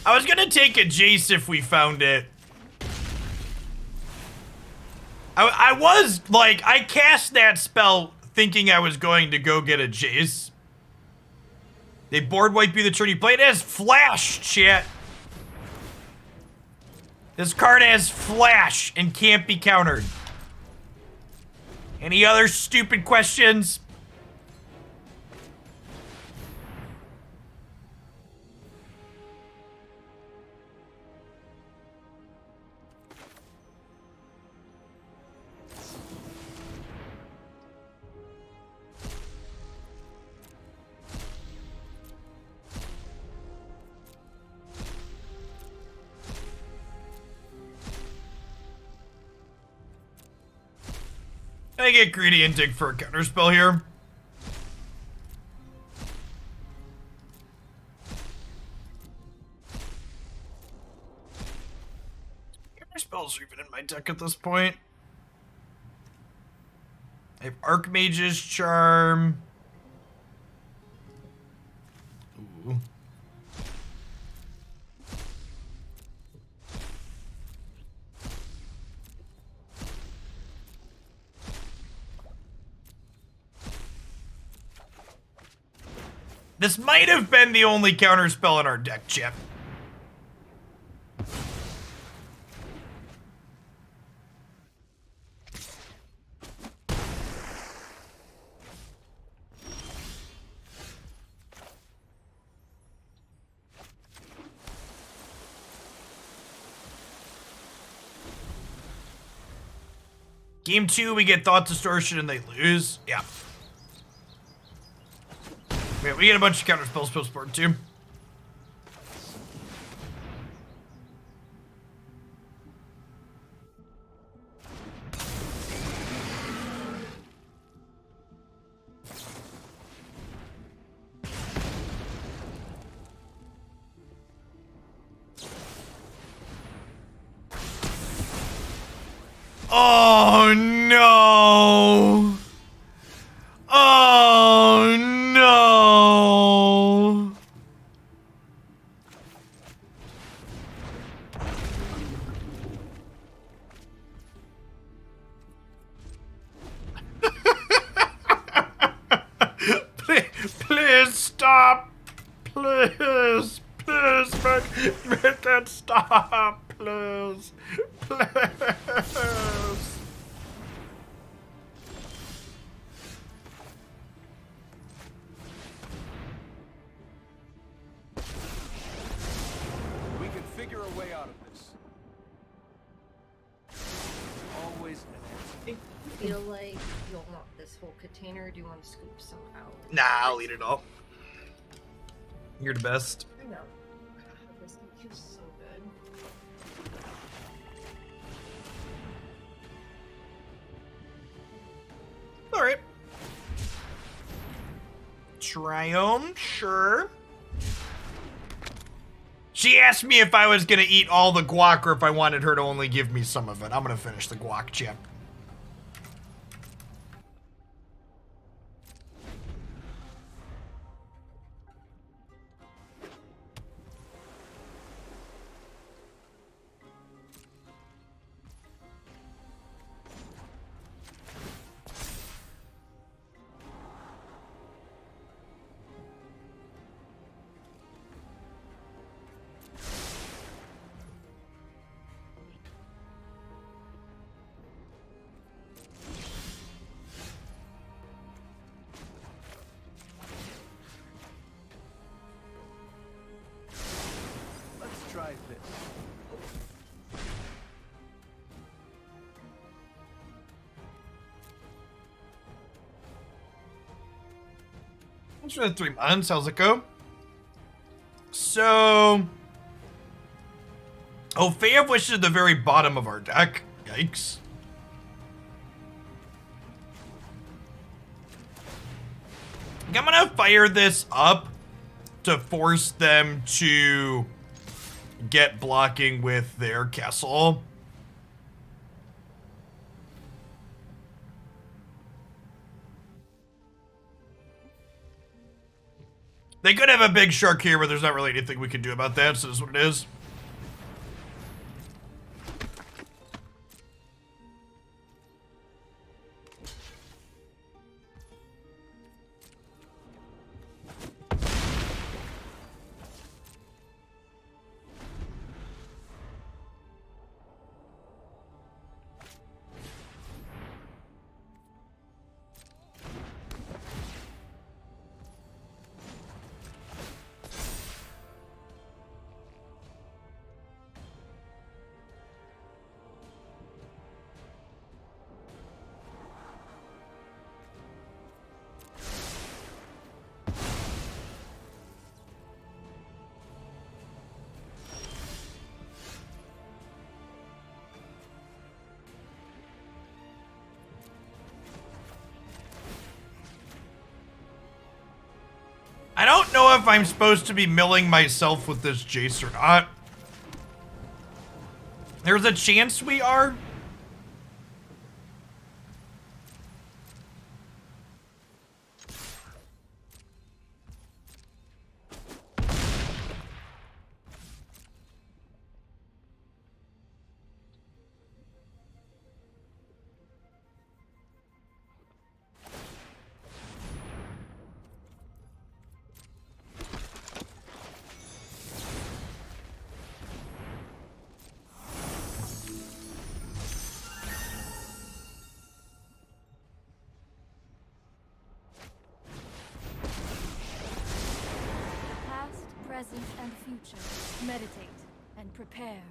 I was gonna take a Jace if we found it. I was, like, I cast that spell thinking I was going to go get a Jace. They board wipe you the turn you play. It has flash, chat. This card has flash and can't be countered. Any other stupid questions? I get greedy and dig for a counterspell here. Counterspells are even in my deck at this point. I have Archmage's Charm. Ooh. This might have been the only counterspell in our deck, Chip. Game 2, we get Thought Distortion and they lose. Yeah. Yeah, we get a bunch of counter spells post-board too. Oh no! Oh no! Please stop! Please! Please make it stop! Please! Please! We can figure a way out of this. Always an answer. I feel like you'll want this whole container. Do you want to scoop some out? Nah, I'll eat it all. You're the best. I know. This is so good. Alright. Triome, sure. She asked me if I was gonna eat all the guac or if I wanted her to only give me some of it. I'm gonna finish the guac chip. Let's try this. Thanks for the 3 months. How's it go? So... Oh, Fae of Wishes at the very bottom of our deck. Yikes. I'm gonna fire this up to force them to get blocking with their castle. They could have a big shark here, but there's not really anything we can do about that, so this is what it is. I don't know if I'm supposed to be milling myself with this Jace or not. There's a chance we are. Present and future. Meditate and prepare.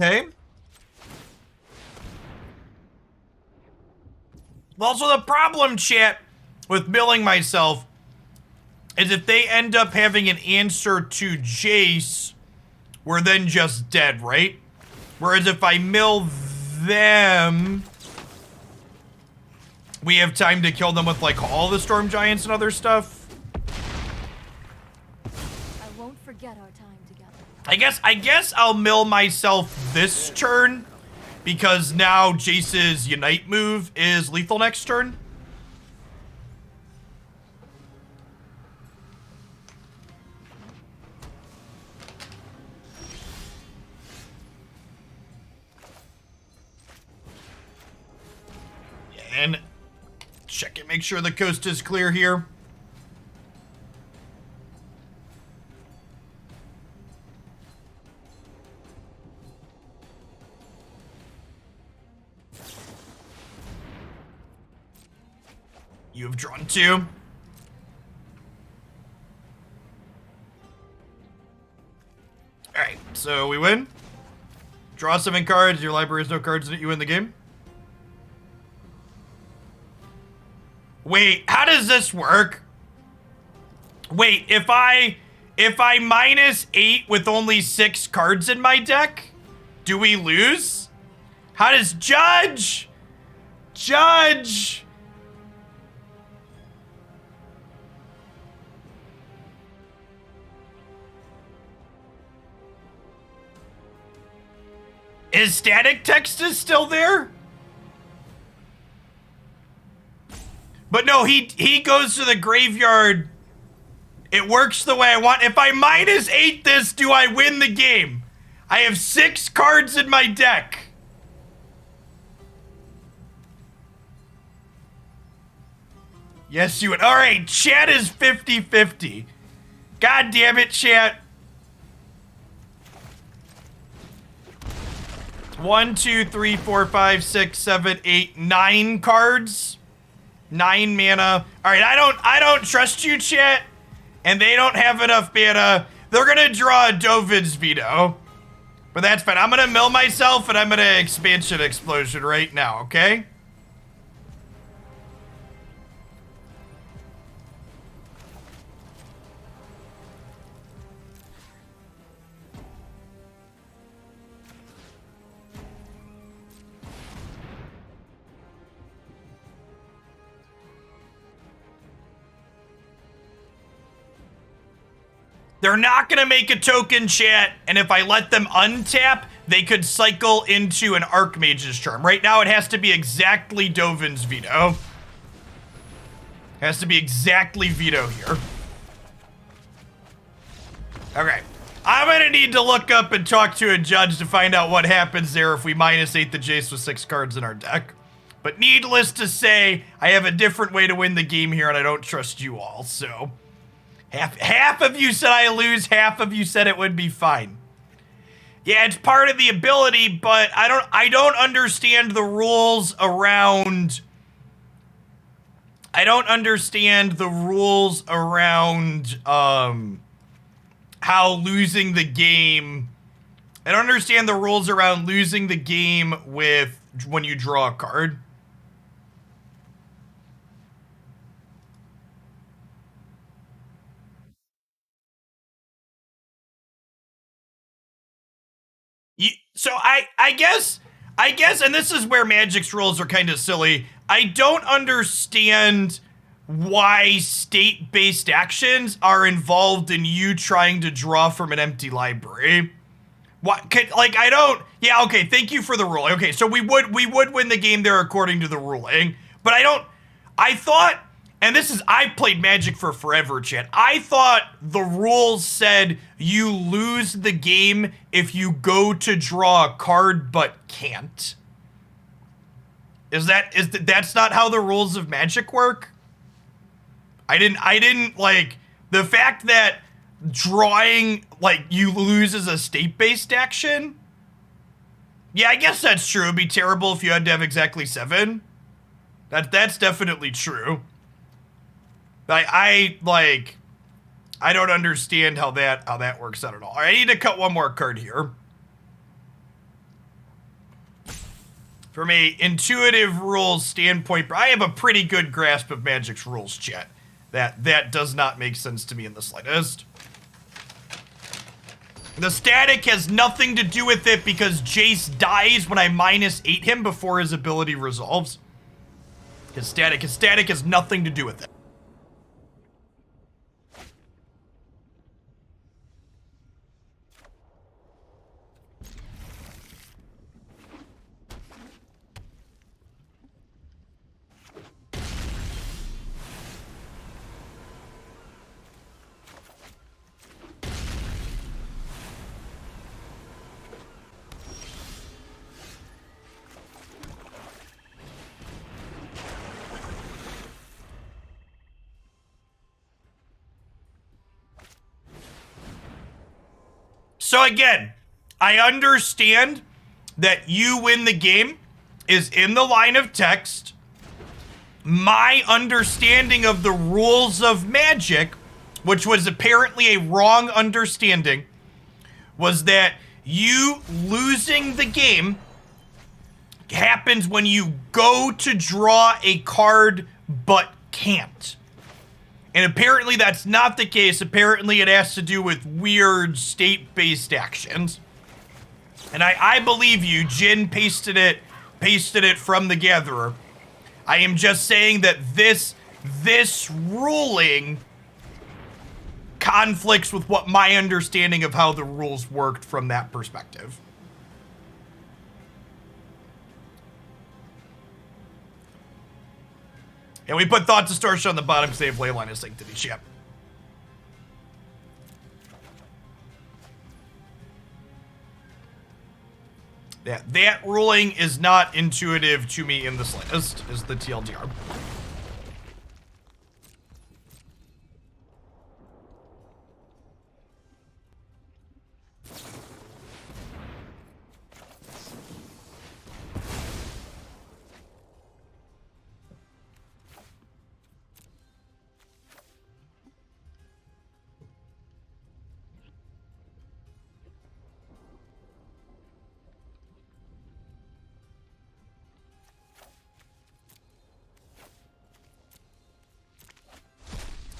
Okay. Also, the problem, chat, with milling myself is if they end up having an answer to Jace, we're then just dead, right? Whereas if I mill them, we have time to kill them with like all the Storm Giants and other stuff. I won't forget our time together. I guess I'll mill myself this turn because now Jace's Unite move is lethal next turn. And check it, make sure the coast is clear here. You have drawn 2. Alright, so we win. Draw 7 cards, your library has no cards in it, you win the game. Wait, how does this work? Wait, if I -8 with only 6 cards in my deck, do we lose? How does Judge? Is static text is still there? But no, he goes to the graveyard. It works the way I want. If I -8 this, do I win the game? I have 6 cards in my deck. Yes, you would. All right, chat is 50-50. God damn it, chat. 1, 2, 3, 4, 5, 6, 7, 8, 9 cards. 9 mana. All right, I don't trust you, chat. And they don't have enough mana. They're gonna draw a Dovin's Veto. But that's fine. I'm gonna mill myself and I'm gonna Expansion Explosion right now, okay? They're not gonna make a token, chat, and if I let them untap, they could cycle into an Archmage's Charm. Right now, it has to be exactly Dovin's Veto. Has to be exactly Veto here. Okay. I'm gonna need to look up and talk to a judge to find out what happens there if we -8 the Jace with 6 cards in our deck. But needless to say, I have a different way to win the game here, and I don't trust you all, so... Half of you said I lose, half of you said it would be fine. Yeah, it's part of the ability, but I don't understand the rules around... I don't understand the rules around, how losing the game... I don't understand the rules around losing the game with when you draw a card. So I guess, and this is where Magic's rules are kind of silly. I don't understand why state-based actions are involved in you trying to draw from an empty library. What? Like, I don't. Yeah, okay. Thank you for the rule. Okay, so we would win the game there according to the ruling, but I don't. I thought. And this is, I've played Magic for forever, chat. I thought the rules said you lose the game if you go to draw a card but can't. That's not how the rules of Magic work? I didn't, like, the fact that drawing, like, you lose as a state-based action? Yeah, I guess that's true. It'd be terrible if you had to have exactly 7. That's definitely true. I don't understand how that works out at all. All right, I need to cut one more card here. From a intuitive rules standpoint, I have a pretty good grasp of Magic's rules, chat. That does not make sense to me in the slightest. The static has nothing to do with it because Jace dies when I -8 him before his ability resolves. His static has nothing to do with it. So again, I understand that you win the game is in the line of text. My understanding of the rules of Magic, which was apparently a wrong understanding, was that you losing the game happens when you go to draw a card but can't. And apparently that's not the case. Apparently it has to do with weird state-based actions. And I believe you. Jin pasted it from the Gatherer. I am just saying that this ruling conflicts with what my understanding of how the rules worked from that perspective. And we put Thought Distortion on the bottom because they have Leyline as Sanctity. Yep. Yeah, that ruling is not intuitive to me in the slightest, is the TLDR.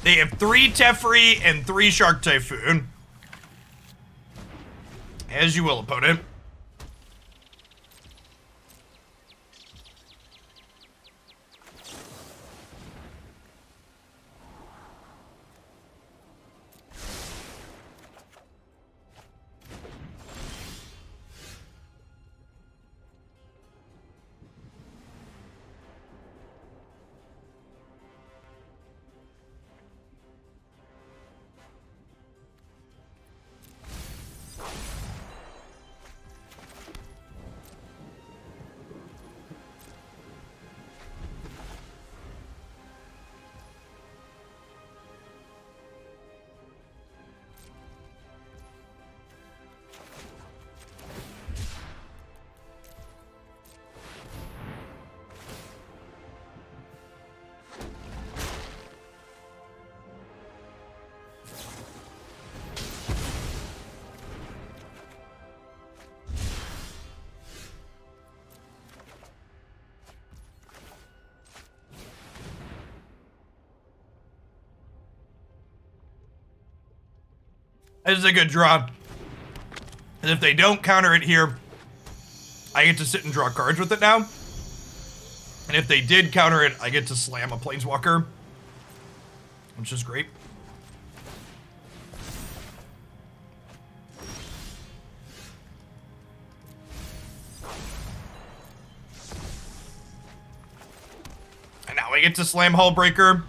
They have 3 Teferi and 3 Shark Typhoon. As you will, opponent. This is a good draw. And if they don't counter it here, I get to sit and draw cards with it now. And if they did counter it, I get to slam a Planeswalker, which is great. And now I get to slam Hullbreaker.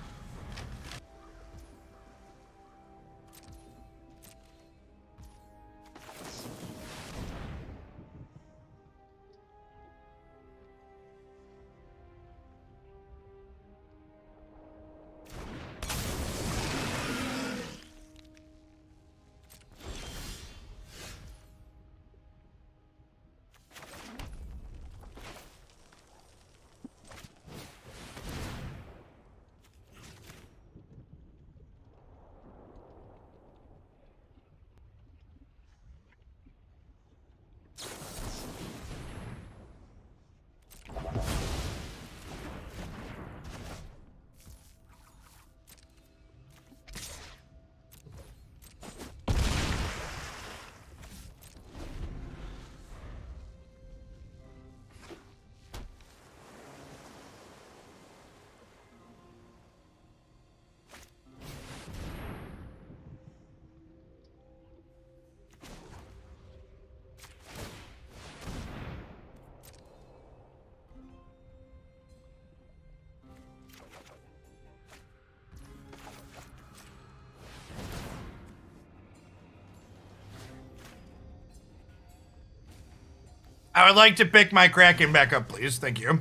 I would like to pick my Kraken back up, please. Thank you.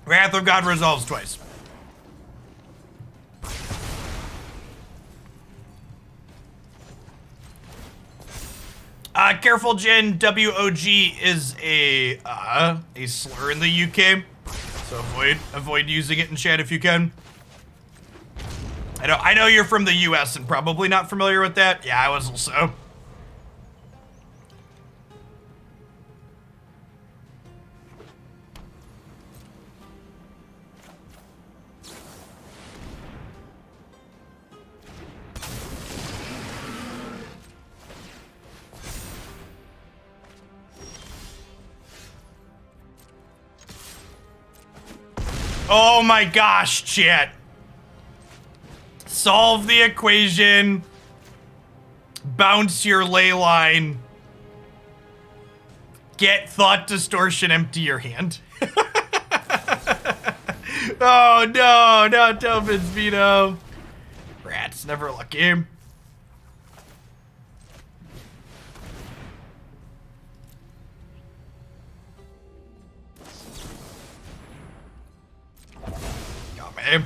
Wrath of God resolves twice. Careful, Jen. WOG is a slur in the UK, so avoid using it in chat if you can. I know you're from the US and probably not familiar with that. Yeah, I was also. Oh my gosh, chat. Solve the equation. Bounce your ley line. Get thought distortion, empty your hand. Oh no, not Tobin's veto. Rats, never lucky. Yummy.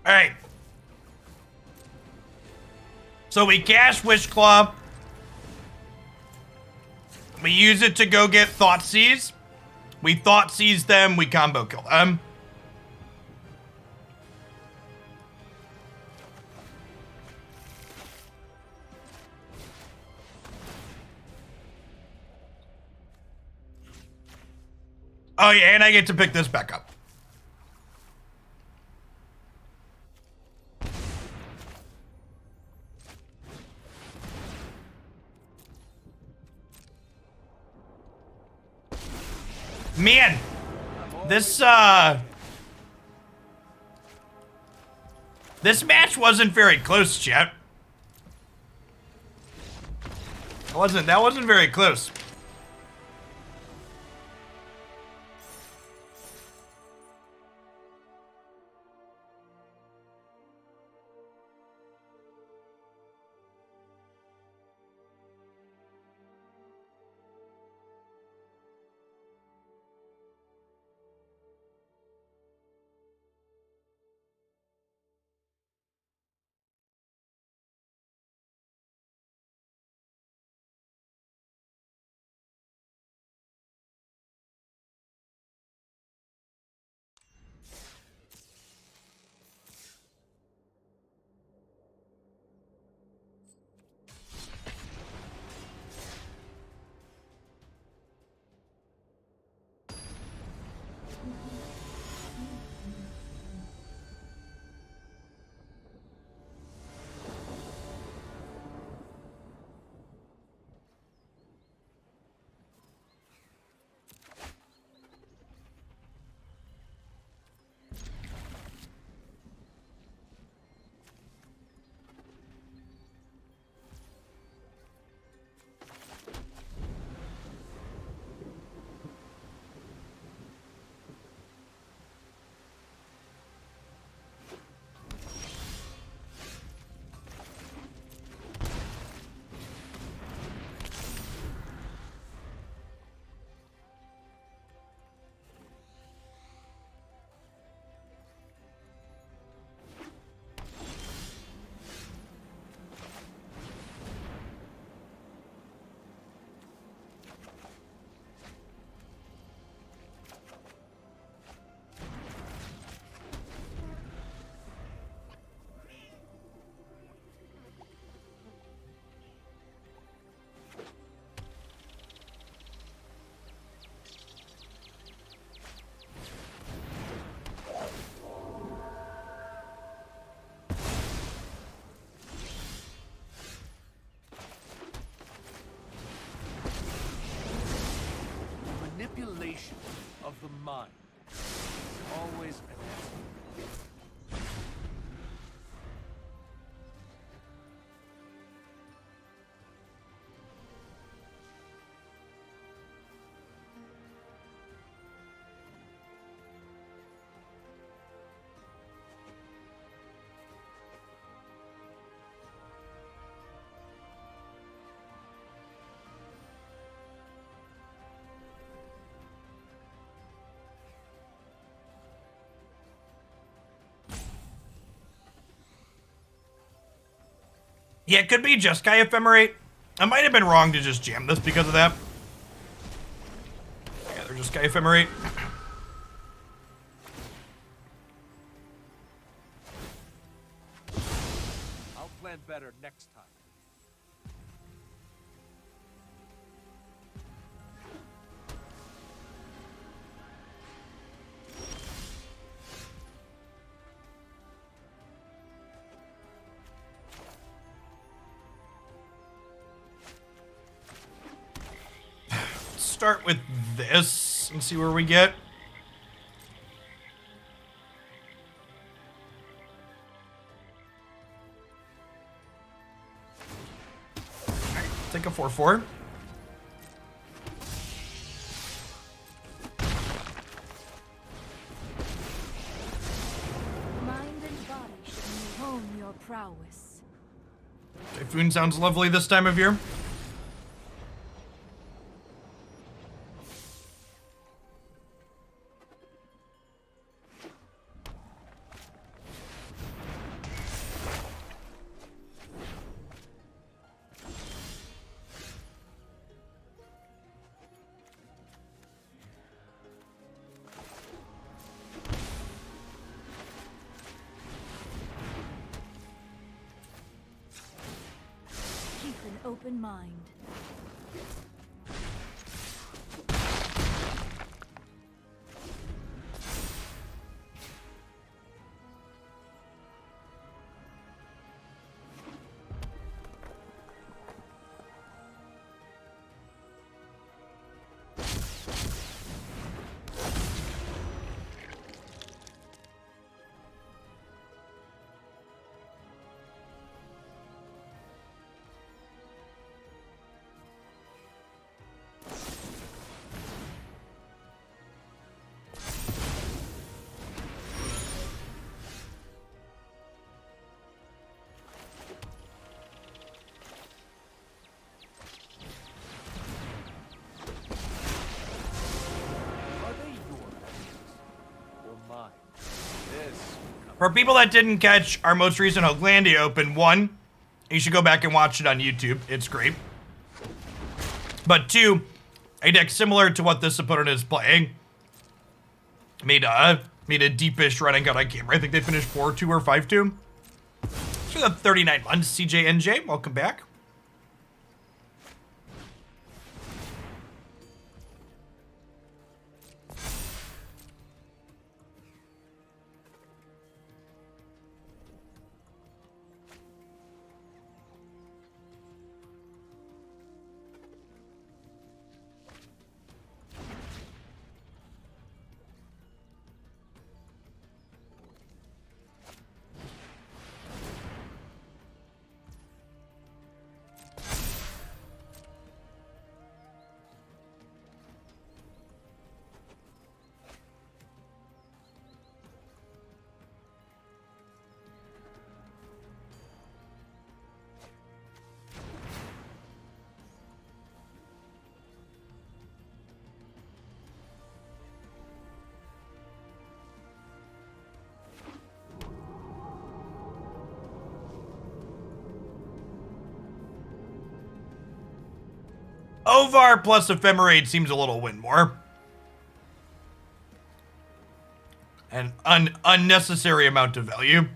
All right. So we cast Wishclaw. We use it to go get Thoughtseize. We Thoughtseize them. We combo kill them. Oh yeah, and I get to pick this back up. Man, this match wasn't very close, chat. That wasn't very close. of the mind. Always an answer. Yeah, it could be Jeskai Ephemerate. I might have been wrong to just jam this because of that. Yeah, they're Jeskai Ephemerate. I'll plan better next time. Start with this and see where we get. Alright, take a 4/4. Mind and body should hone your prowess. Typhoon sounds lovely this time of year. Open mind. For people that didn't catch our most recent Hoaglandia Open, one, you should go back and watch it on YouTube. It's great. But two, a deck similar to what this opponent is playing made a deepish run and got on camera. I think they finished 4-2 or 5-2. For the 39 months, CJNJ, welcome back. Ovar plus Ephemerate seems a little win more. An unnecessary amount of value.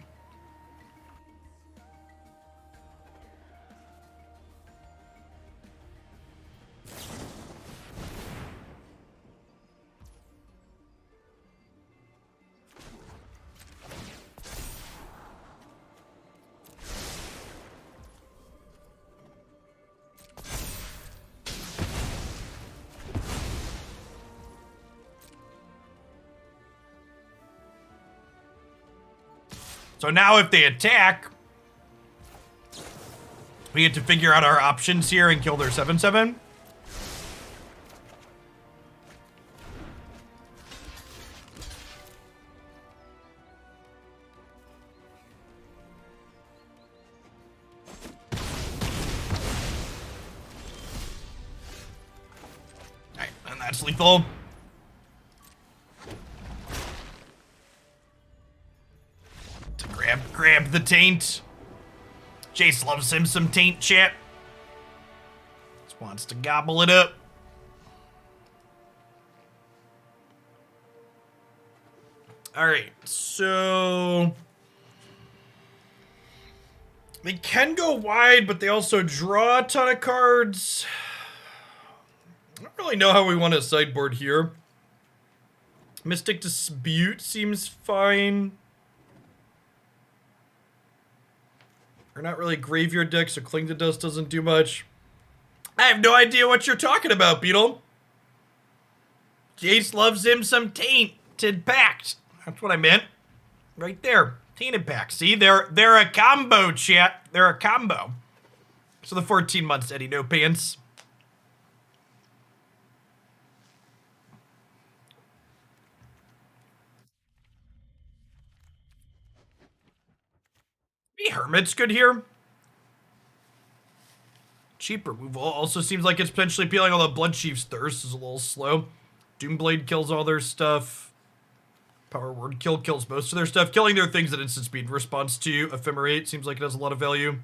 So now if they attack, we get to figure out our options here and kill their 7/7. Alright, and that's lethal. To grab the taint. Jace loves him some taint, chat. Just wants to gobble it up. Alright, so they can go wide, but they also draw a ton of cards. I don't really know how we want to sideboard here. Mystic Dispute seems fine. We're not really graveyard deck, so Cling to Dust doesn't do much. I have no idea what you're talking about, Beetle. Jace loves him some Tainted Pact. That's what I meant. Right there. Tainted Pact. See, they're a combo, chat. They're a combo. So the 14 months, Eddie No Pants. Maybe Hermit's good here. Cheap removal also seems like it's potentially appealing, although Bloodchief's Thirst is a little slow. Doomblade kills all their stuff. Power Word Kill kills most of their stuff. Killing their things at instant speed in response to Ephemerate seems like it has a lot of value.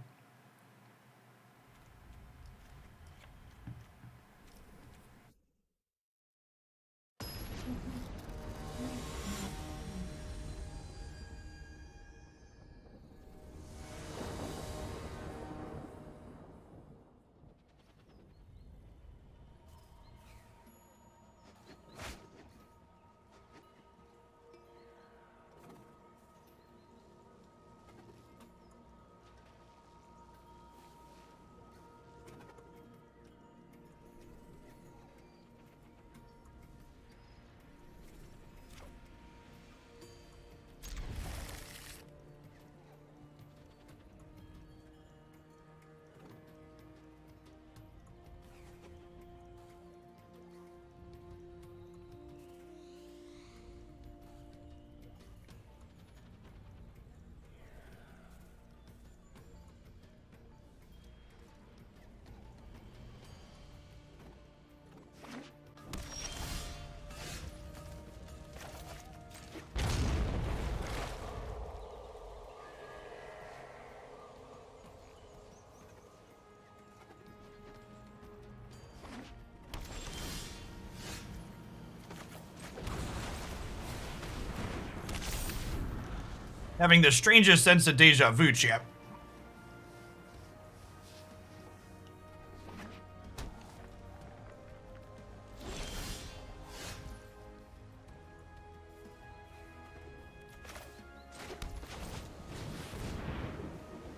Having the strangest sense of deja vu, chap.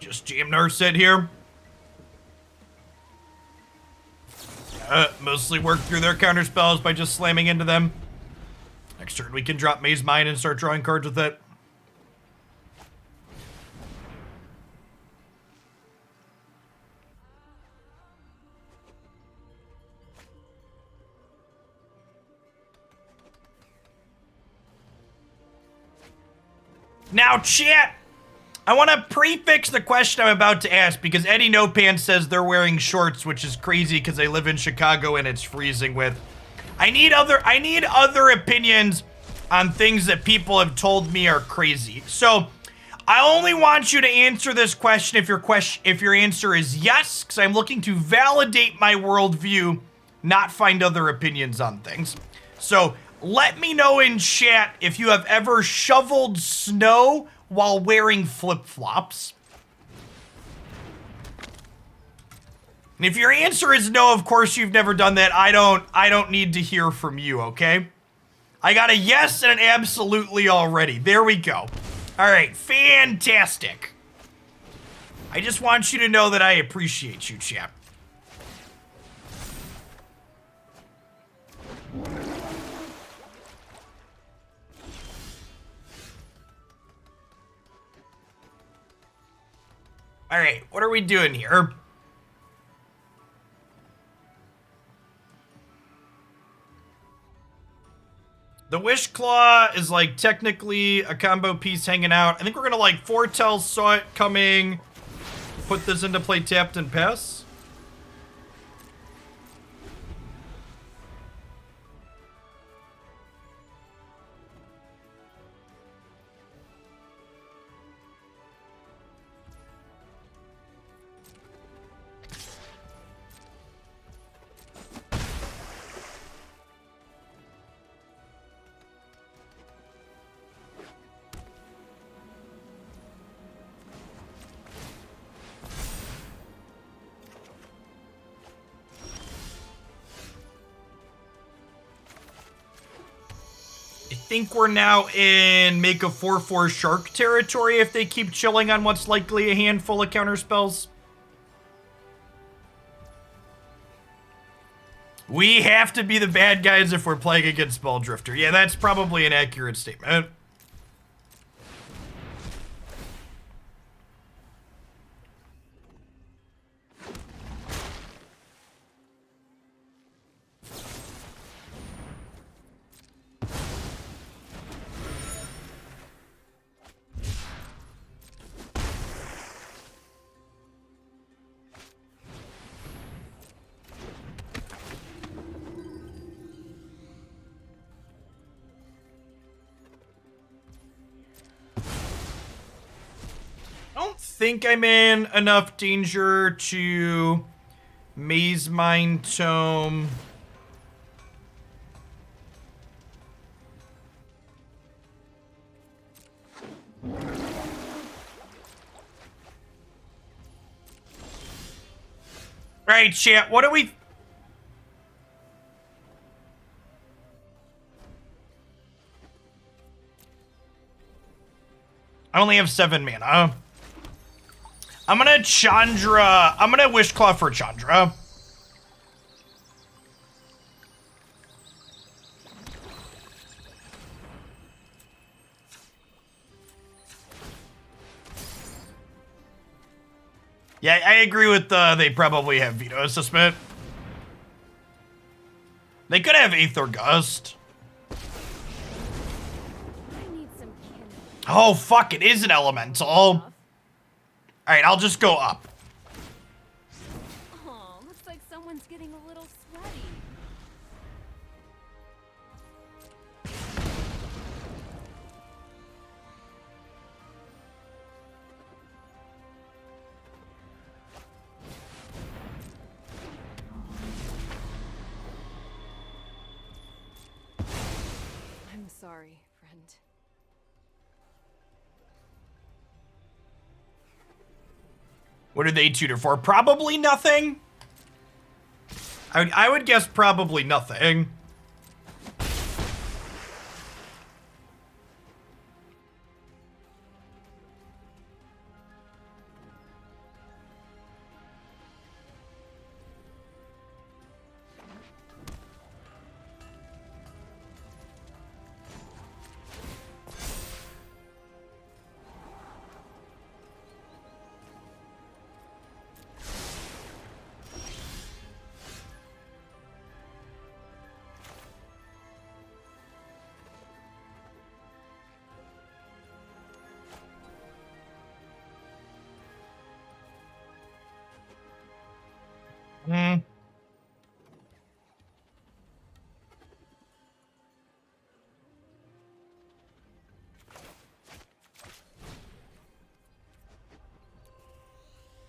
Just jam Narset here. Mostly work through their counter spells by just slamming into them. Next turn we can drop Mazemind and start drawing cards with it. Now, chat, I want to prefix the question I'm about to ask because Eddie No Pants says they're wearing shorts, which is crazy because they live in Chicago and it's freezing with. I need other opinions on things that people have told me are crazy. So, I only want you to answer this question if your answer is yes, because I'm looking to validate my worldview, not find other opinions on things. So, let me know in chat if you have ever shoveled snow while wearing flip-flops. And if your answer is no, of course you've never done that. I don't need to hear from you, okay? I got a yes and an absolutely already. There we go. All right, fantastic. I just want you to know that I appreciate you, chap. All right, what are we doing here? The Wishclaw is like technically a combo piece hanging out. I think we're gonna like foretell, saw it coming, put this into play tapped and pass. I think we're now in make a 4/4 shark territory if they keep chilling on what's likely a handful of counter spells. We have to be the bad guys if we're playing against Spelldrifter. Yeah, that's probably an accurate statement. I don't think I'm in enough danger to Mazemind Tome. All right, chat, what do we... I only have 7 mana. I'm gonna Chandra. I'm gonna Wishclaw for Chandra. Yeah, I agree with they probably have veto assessment. They could have Aether Gust. I need some cannon. Oh, fuck, it is an elemental. Alright, I'll just go up. Oh, looks like someone's getting a little sweaty. I'm sorry, friend. What do they tutor for? Probably nothing. I would guess probably nothing. Hmm.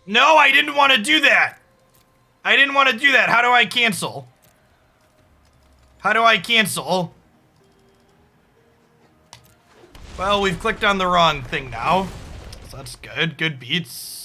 No, I didn't want to do that. I didn't want to do that. How do I cancel? How do I cancel? Well, we've clicked on the wrong thing now. So that's good. Good beats.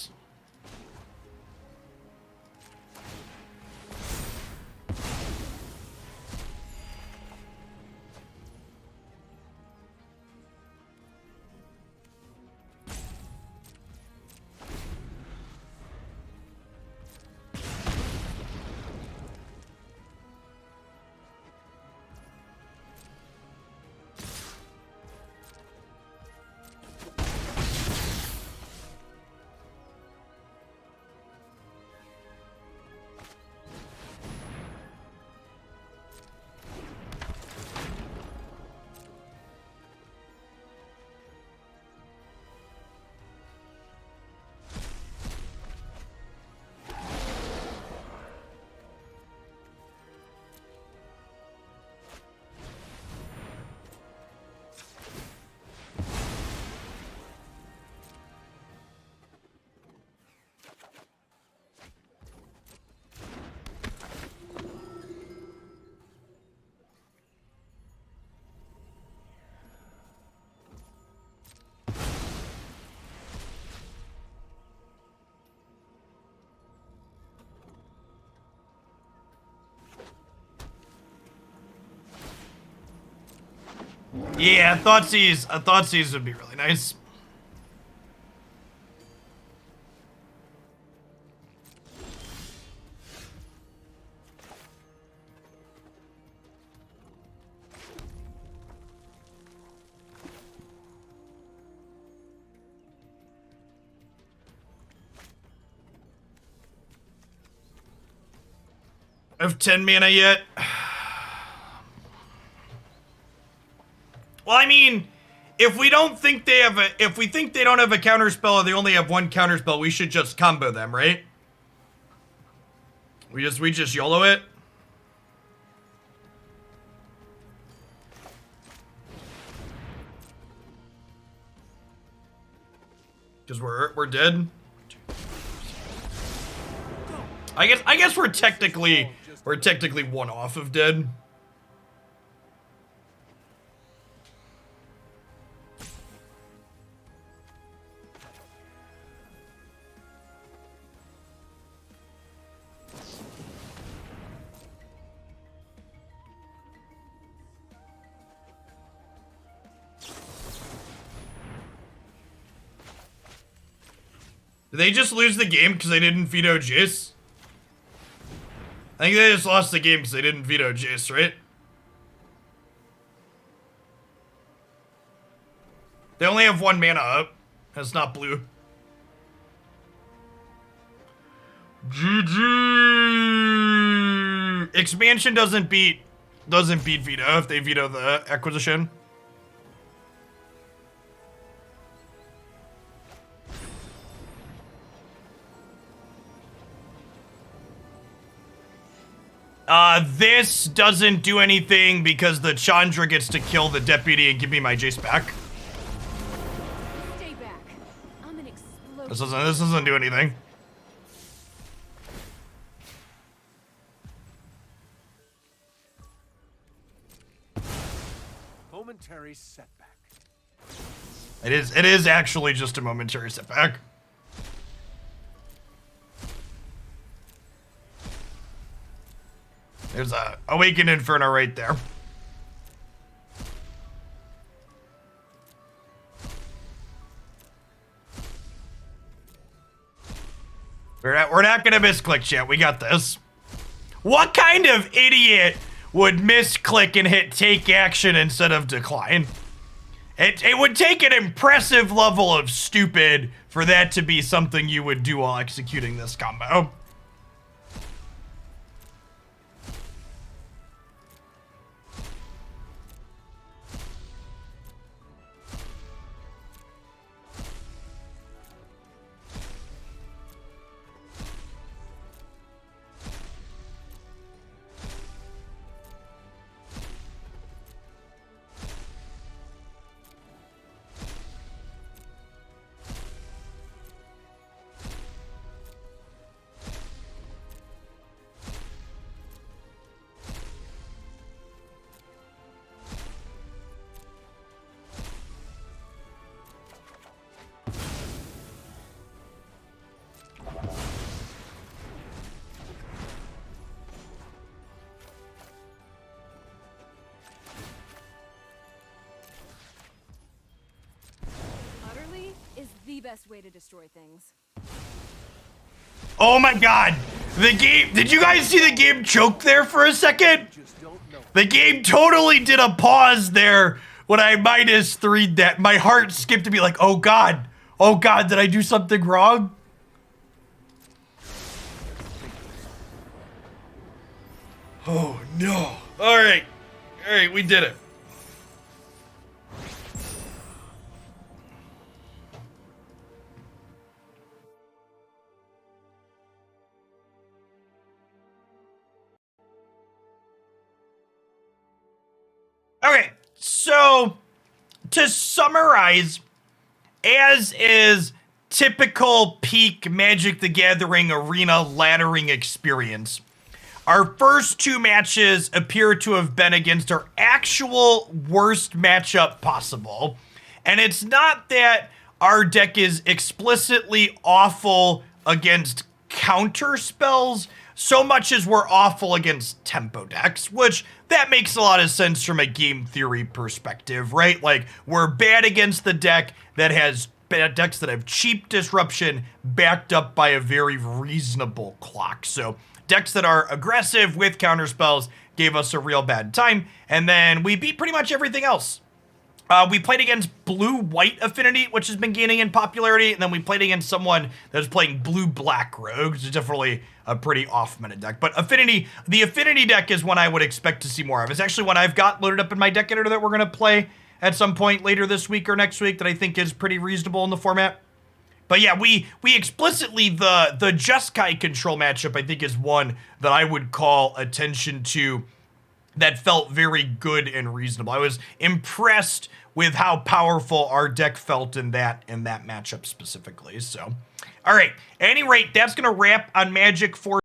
Yeah, Thoughtseize would be really nice. I have 10 mana yet. Well, I mean, if we don't think they have if we think they don't have a counterspell or they only have one counterspell, we should just combo them, right? We just YOLO it. Because we're dead. I guess we're technically one off of dead. Did they just lose the game because they didn't veto Jace? I think they just lost the game because they didn't veto Jace, right? They only have 1 mana up. That's not blue. GG. Expansion doesn't beat veto if they veto the acquisition. This doesn't do anything because the Chandra gets to kill the deputy and give me my Jace back. Stay back. I'm an explosion. This doesn't do anything. Momentary setback. It is actually just a momentary setback. There's a Awakened Inferno right there. We're not gonna misclick yet. We got this. What kind of idiot would misclick and hit take action instead of decline? It would take an impressive level of stupid for that to be something you would do while executing this combo. The best way to destroy things. Oh my god! The game, did you guys see the game choke there for a second? The game totally did a pause there when I -3'd that. My heart skipped to be like, oh god, did I do something wrong? Oh no. Alright, we did it. Okay, so to summarize, as is typical peak Magic the Gathering arena laddering experience, our first 2 matches appear to have been against our actual worst matchup possible. And it's not that our deck is explicitly awful against counter spells, so much as we're awful against tempo decks, which that makes a lot of sense from a game theory perspective, right? Like, we're bad against the deck that has decks that have cheap disruption backed up by a very reasonable clock. So decks that are aggressive with counterspells gave us a real bad time, and then we beat pretty much everything else. We played against blue-white Affinity, which has been gaining in popularity, and then we played against someone that was playing blue-black Rogue, which is definitely a pretty off-meta deck. But Affinity, the Affinity deck is one I would expect to see more of. It's actually one I've got loaded up in my deck editor that we're going to play at some point later this week or next week that I think is pretty reasonable in the format. But yeah, we explicitly, the Jeskai control matchup, I think, is one that I would call attention to that felt very good and reasonable. I was impressed with how powerful our deck felt in that matchup specifically. So, all right. At any rate, that's going to wrap on Magic for